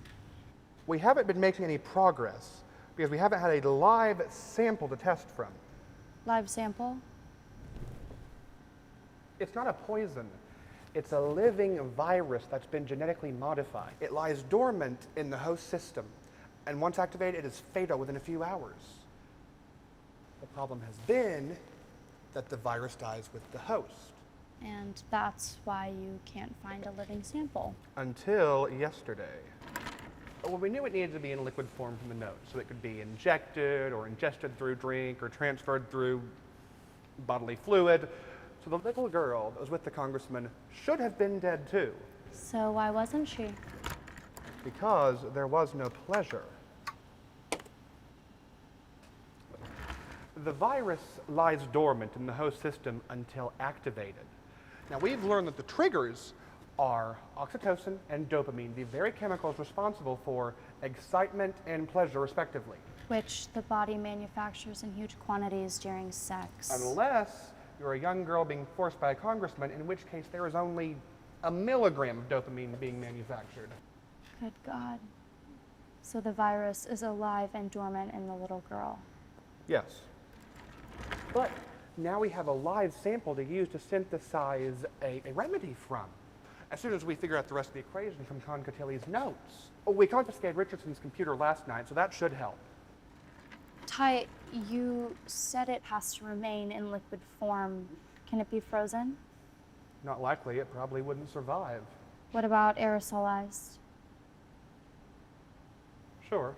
We haven't been making any progress because we haven't had a live sample to test from. Live sample? It's not a poison. It's a living virus that's been genetically modified. It lies dormant in the host system, and once activated, it is fatal within a few hours. The problem has been that the virus dies with the host. And that's why you can't find a living sample. Until yesterday. Well, we knew it needed to be in liquid form from the note, so it could be injected or ingested through drink or transferred through bodily fluid. So the little girl that was with the congressman should have been dead too. So why wasn't she? Because there was no pleasure. The virus lies dormant in the host system until activated. Now, we've learned that the triggers are oxytocin and dopamine, the very chemicals responsible for excitement and pleasure, respectively. Which the body manufactures in huge quantities during sex. Unless you're a young girl being forced by a congressman, in which case there is only a milligram of dopamine being manufactured. Good God. So the virus is alive and dormant in the little girl. Yes. But now we have a live sample to use to synthesize a remedy from. As soon as we figure out the rest of the equation from Concatili's notes. Oh, we confiscated Richardson's computer last night, so that should help. Ty, you said it has to remain in liquid form. Can it be frozen? Not likely, it probably wouldn't survive. What about aerosolized? Sure.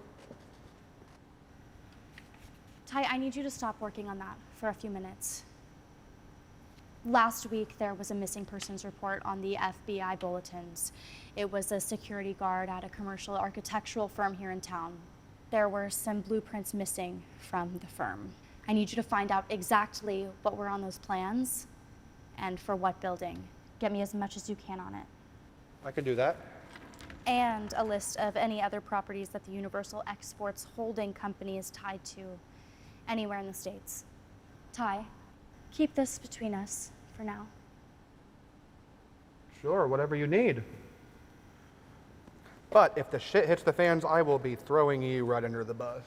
Ty, I need you to stop working on that for a few minutes. Last week, there was a missing persons report on the FBI bulletins. It was a security guard at a commercial architectural firm here in town. There were some blueprints missing from the firm. I need you to find out exactly what were on those plans and for what building. Get me as much as you can on it. I can do that. And a list of any other properties that the Universal Exports Holding Company is tied to anywhere in the States. Ty, keep this between us for now. Sure, whatever you need. But if the shit hits the fans, I will be throwing you right under the bus.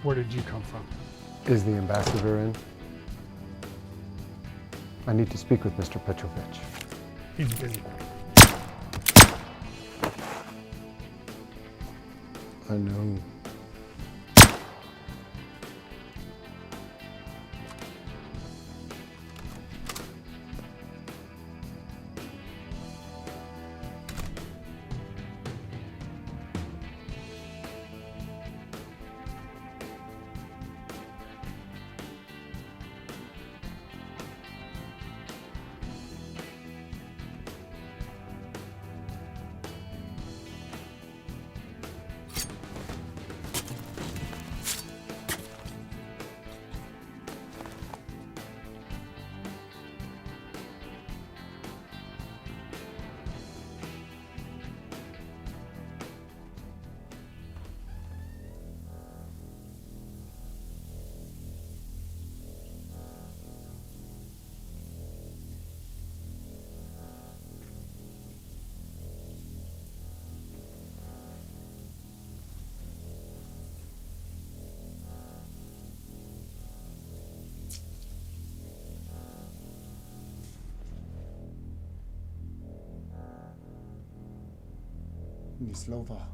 Where did you come from? Is the ambassador in? I need to speak with Mr. Petrovich. He's busy. I know. Ni słowa.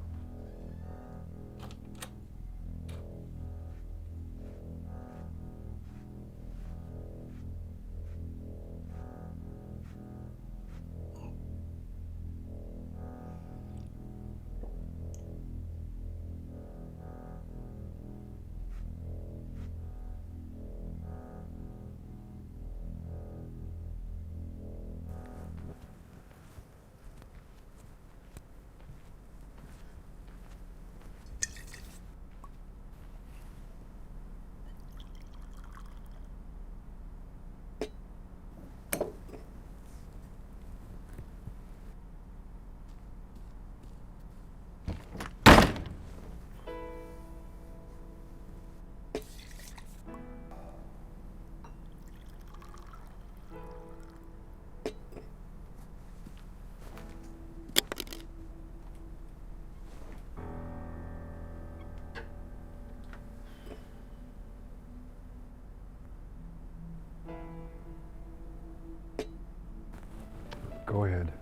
Go ahead.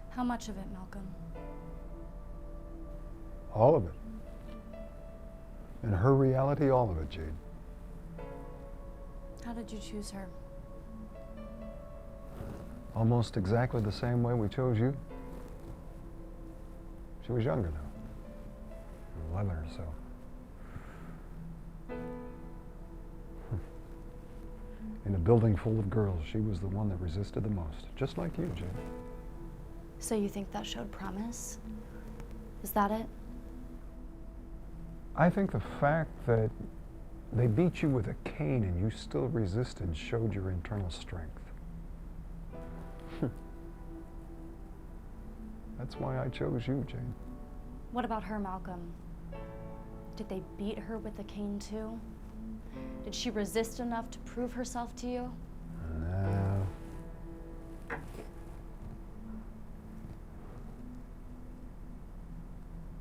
How much of it, Malcolm? All of it. In her reality, all of it, Jade. How did you choose her? Almost exactly the same way we chose you. She was younger, though. 11 or so. In a building full of girls, she was the one that resisted the most. Just like you, Jade. So you think that showed promise? Is that it? I think the fact that they beat you with a cane and you still resisted showed your internal strength. That's why I chose you, Jane. What about her, Malcolm? Did they beat her with a cane too? Did she resist enough to prove herself to you? No.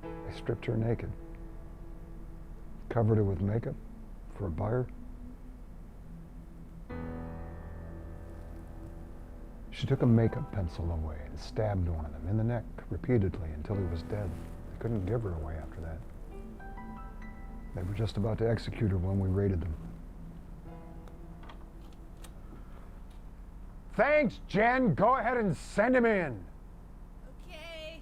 They stripped her naked. Covered her with makeup for a buyer. She took a makeup pencil away and stabbed one of them in the neck repeatedly until he was dead. They couldn't give her away after that. They were just about to execute her when we raided them. Thanks, Jen. Go ahead and send him in. Okay.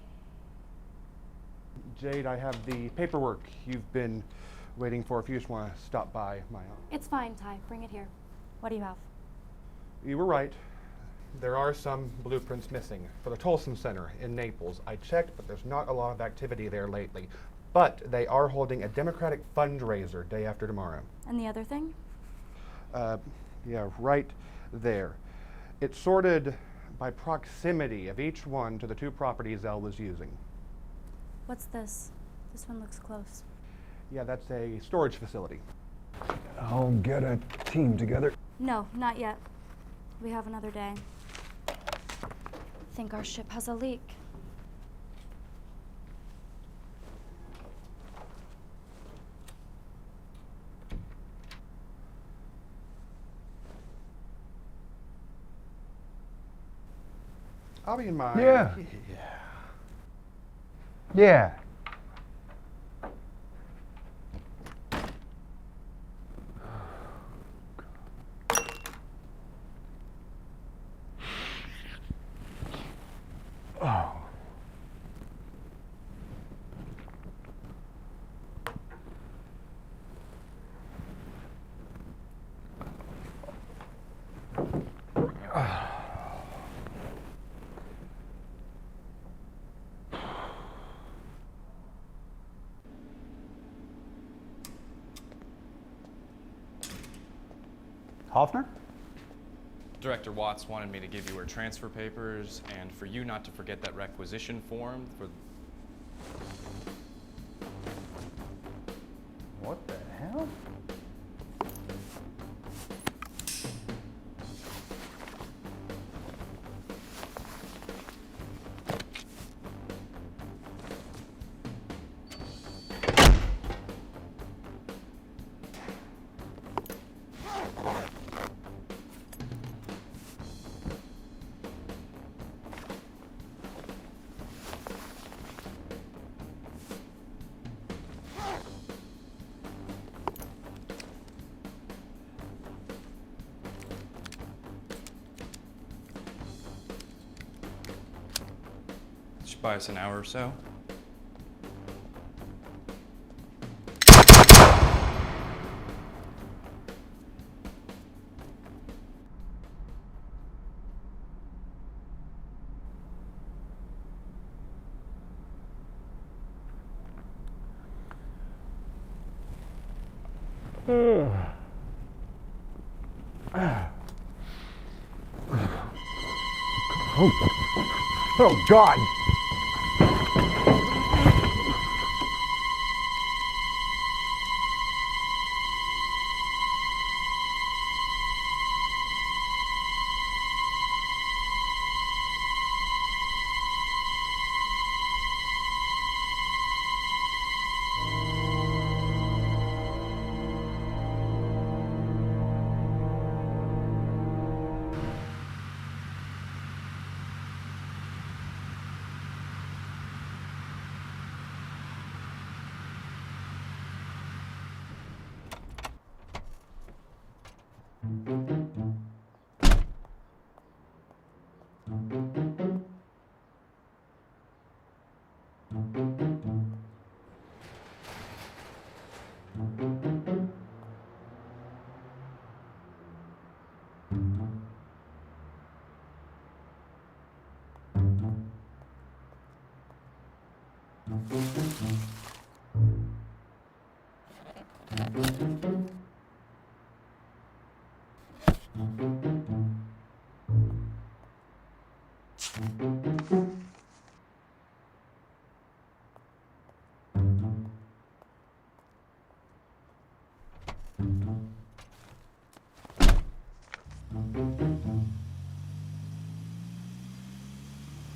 Jade, I have the paperwork you've been waiting for if you just want to stop by my office. It's fine, Ty. Bring it here. What do you have? You were right. There are some blueprints missing for the Tolson Center in Naples. I checked, but there's not a lot of activity there lately. But they are holding a Democratic fundraiser day after tomorrow. And the other thing? Yeah, right there. It's sorted by proximity of each one to the two properties Elle was using. What's this? This one looks close. Yeah, that's a storage facility. I'll get a team together. No, not yet. We have another day. I think our ship has a leak. I'll be in mind. Yeah. Yeah. Oh. Hoffner? Director Watts wanted me to give you her transfer papers and for you not to forget that requisition form for... What the hell? Should buy us an hour or so. Oh, God!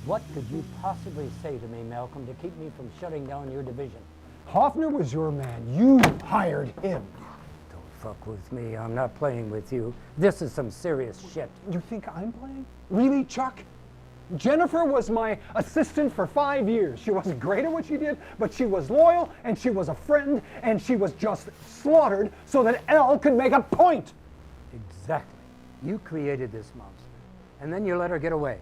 What could you possibly say to me, Malcolm, to keep me from shutting down your division? Hoffner was your man. You hired him. Don't fuck with me. I'm not playing with you. This is some serious shit. You think I'm playing? Really, Chuck? Jennifer was my assistant for 5 years. She wasn't great at what she did, but she was loyal, and she was a friend, and she was just slaughtered so that Elle could make a point. Exactly. You created this monster, and then you let her get away.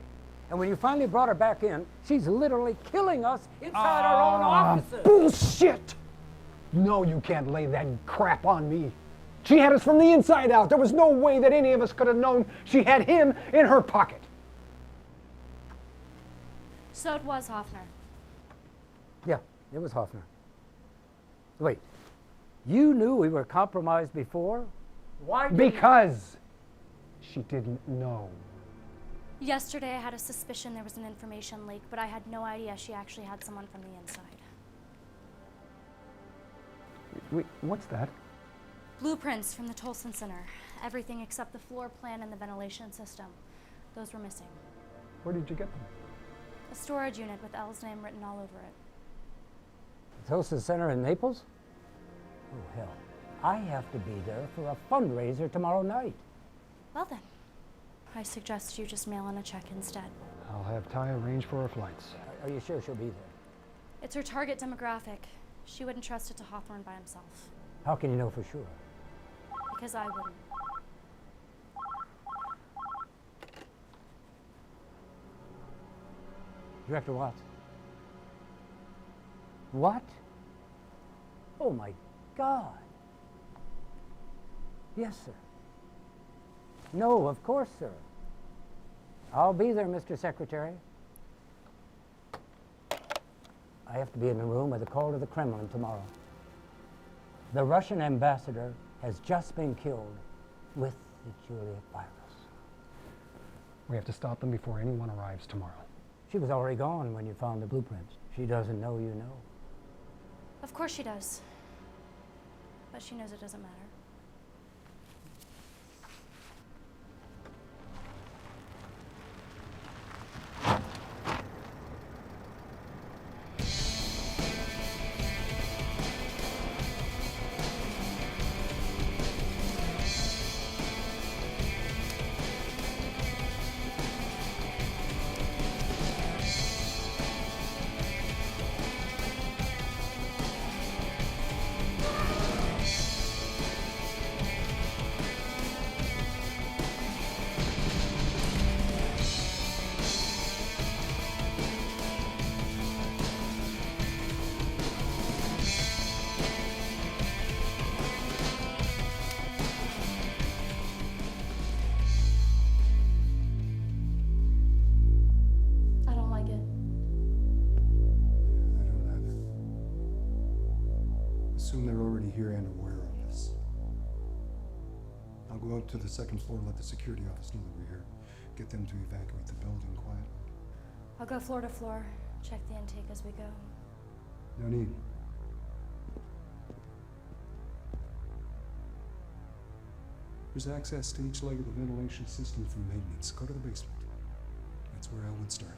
And when you finally brought her back in, she's literally killing us inside our own offices. Bullshit! No, you can't lay that crap on me. She had us from the inside out. There was no way that any of us could have known she had him in her pocket. So it was Hoffner. Yeah, it was Hoffner. Wait, you knew we were compromised before? Why? Because she didn't know. Yesterday I had a suspicion there was an information leak, but I had no idea she actually had someone from the inside. Wait, what's that? Blueprints from the Tolson Center. Everything except the floor plan and the ventilation system. Those were missing. Where did you get them? A storage unit with Elle's name written all over it. The Tolson Center in Naples? Oh, hell. I have to be there for a fundraiser tomorrow night. Well then, I suggest you just mail in a check instead. I'll have Ty arrange for our flights. Are you sure she'll be there? It's her target demographic. She wouldn't trust it to Hawthorne by himself. How can you know for sure? Because I wouldn't. Director Watts. What? Oh my God. Yes, sir. No, of course, sir. I'll be there, Mr. Secretary. I have to be in the room with a call to the Kremlin tomorrow. The Russian ambassador has just been killed with the Juliet virus. We have to stop them before anyone arrives tomorrow. She was already gone when you found the blueprints. She doesn't know you know. Of course she does. But she knows it doesn't matter. Assume they're already here and aware of this. I'll go up to the second floor, let the security office know that we're here. Get them to evacuate the building quietly. I'll go floor to floor, check the intake as we go. No need. There's access to each leg of the ventilation system from maintenance. Go to the basement. That's where I would start.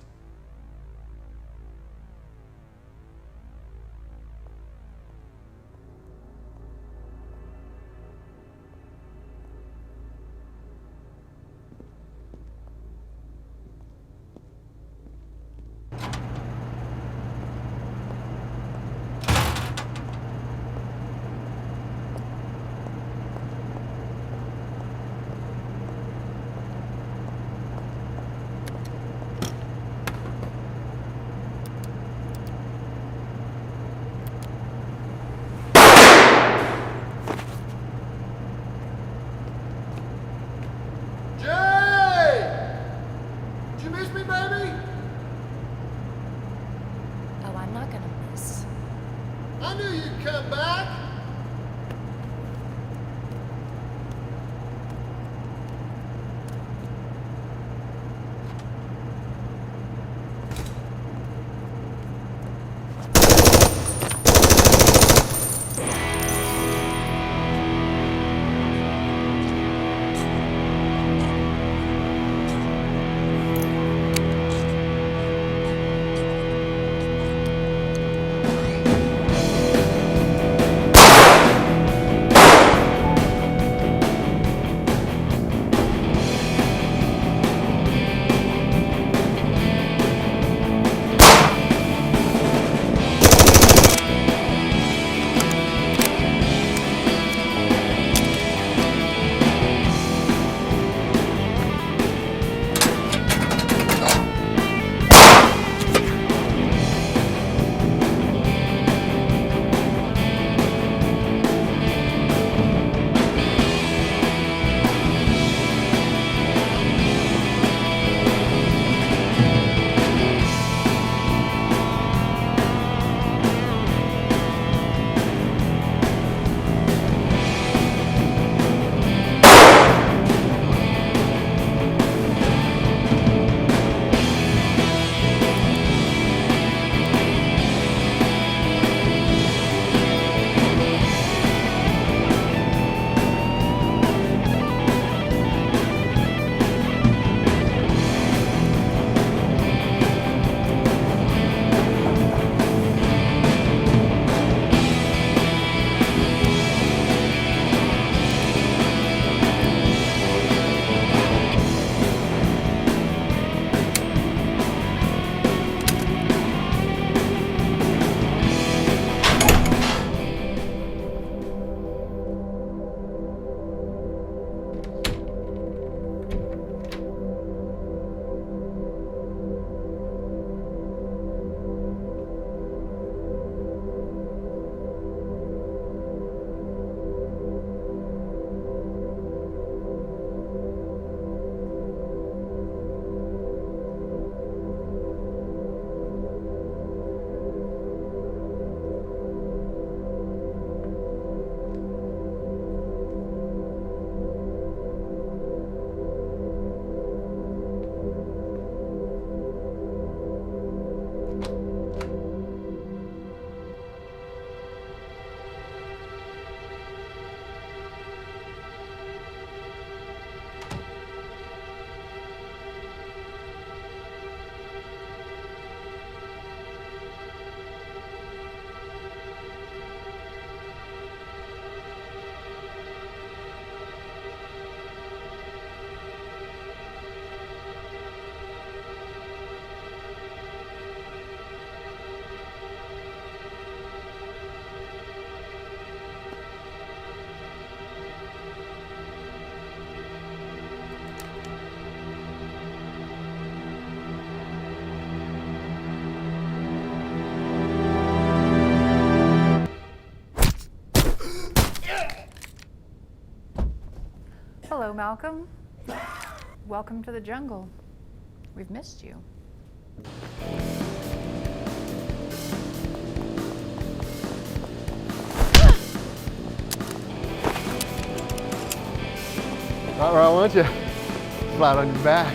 Hello, Malcolm. Welcome to the jungle. We've missed you. Right where I want you. Flat on your back.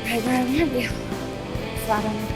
Right where I want you. Flat on your back.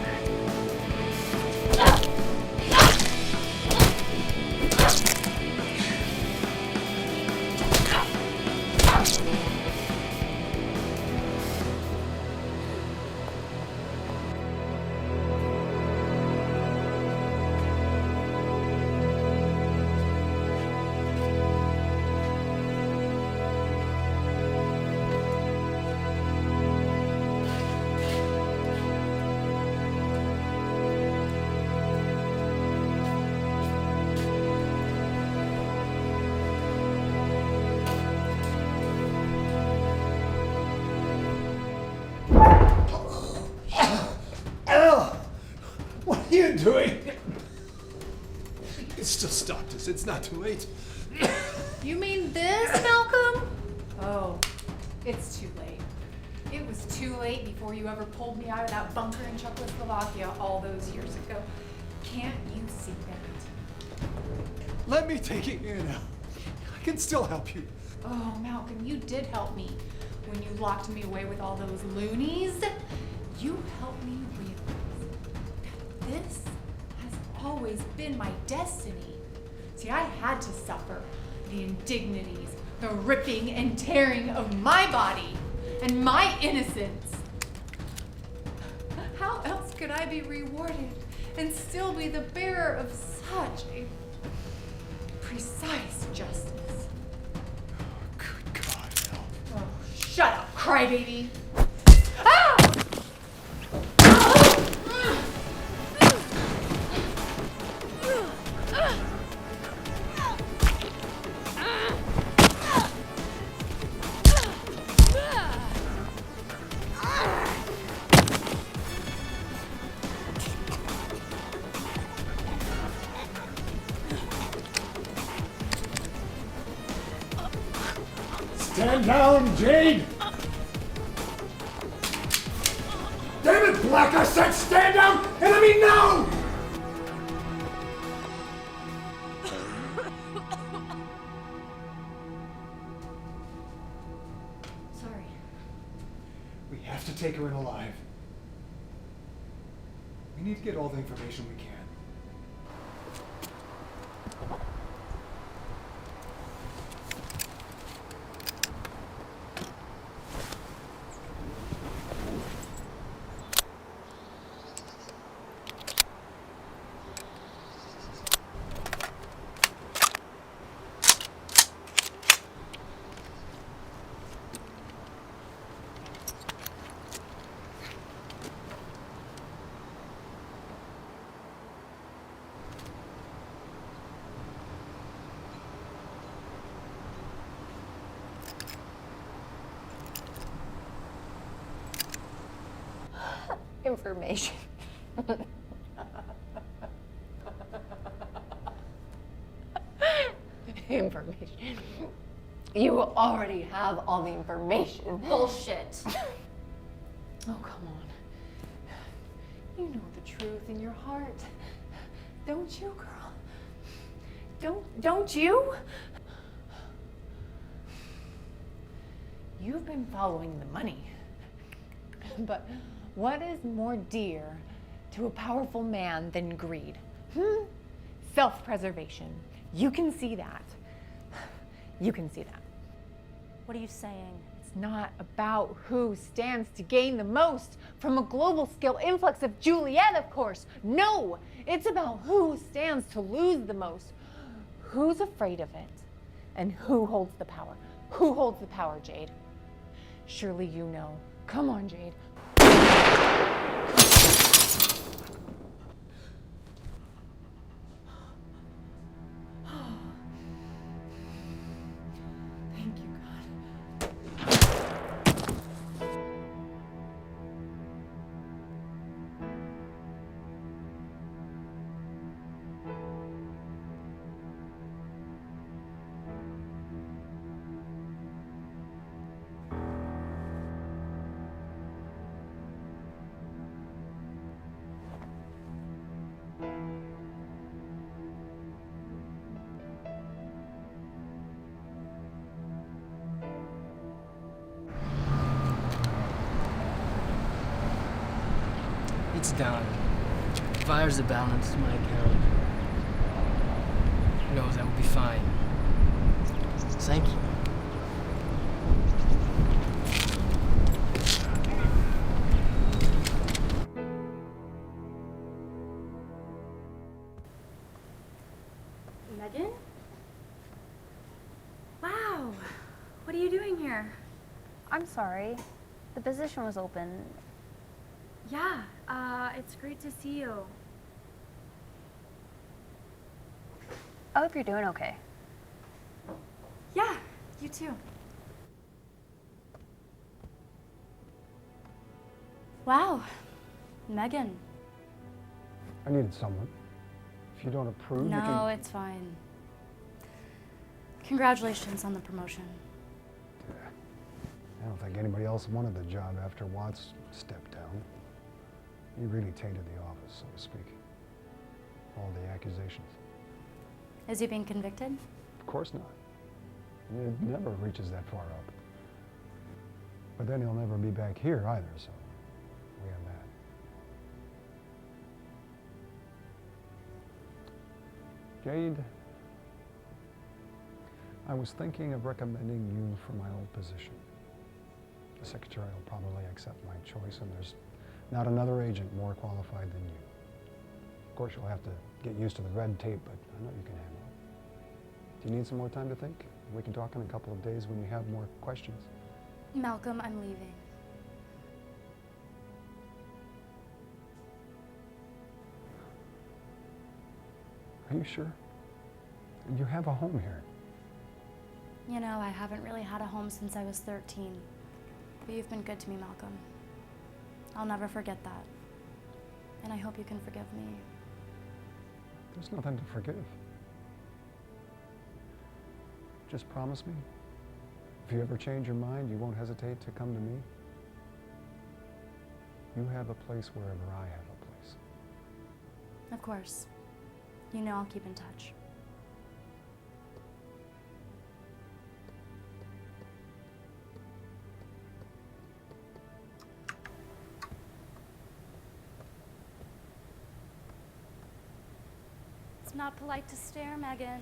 What are you doing? You can still stop this. It's not too late. You mean this, Malcolm? Oh, it's too late. It was too late before you ever pulled me out of that bunker in Czechoslovakia all those years ago. Can't you see that? Let me take it here now. I can still help you. Oh, Malcolm, you did help me when you locked me away with all those loonies. You helped me realize that this has always been my destiny. See, I had to suffer the indignities, the ripping and tearing of my body and my innocence. How else could I be rewarded and still be the bearer of such a precise justice? Good God, Al. Oh, shut up, crybaby. Stand down, Jade! Damn it, Black! I said stand down and let me know! Sorry. We have to take her in alive. We need to get all the information we can. Information. Information. You already have all the information. Bullshit. Oh, come on. You know the truth in your heart. Don't you, girl? Don't you? You've been following the money. But what is more dear to a powerful man than greed? Self-preservation. You can see that. You can see that. What are you saying? It's It's not about who stands to gain the most from a global scale influx of Juliet, of course. No, it's about who stands to lose the most. Who's afraid of it? And who holds the power? Who holds the power, Jade? Surely you know. Come on, Jade. Thank you, God. It's done. Fires the balance to my account. Knows I will be fine. Thank you. Megan? Wow. What are you doing here? I'm sorry. The position was open. Yeah, it's great to see you. I hope you're doing okay. Yeah, you too. Wow. Megan. I needed someone. If you don't approve, you No, can... it's fine. Congratulations on the promotion. I don't think anybody else wanted the job after Watts stepped down. He really tainted the office, so to speak. All the accusations. Is he being convicted? Of course not. It never reaches that far up. But then he'll never be back here either, so we have that. Jade, I was thinking of recommending you for my old position. The secretary will probably accept my choice, and there's not another agent more qualified than you. Of course, you'll have to get used to the red tape, but I know you can handle it. Do you need some more time to think? We can talk in a couple of days when you have more questions. Malcolm, I'm leaving. Are you sure? You have a home here. You know, I haven't really had a home since I was 13. But you've been good to me, Malcolm. I'll never forget that. And I hope you can forgive me. There's nothing to forgive. Just promise me, if you ever change your mind, you won't hesitate to come to me. You have a place wherever I have a place. Of course. You know I'll keep in touch. It's not polite to stare, Megan.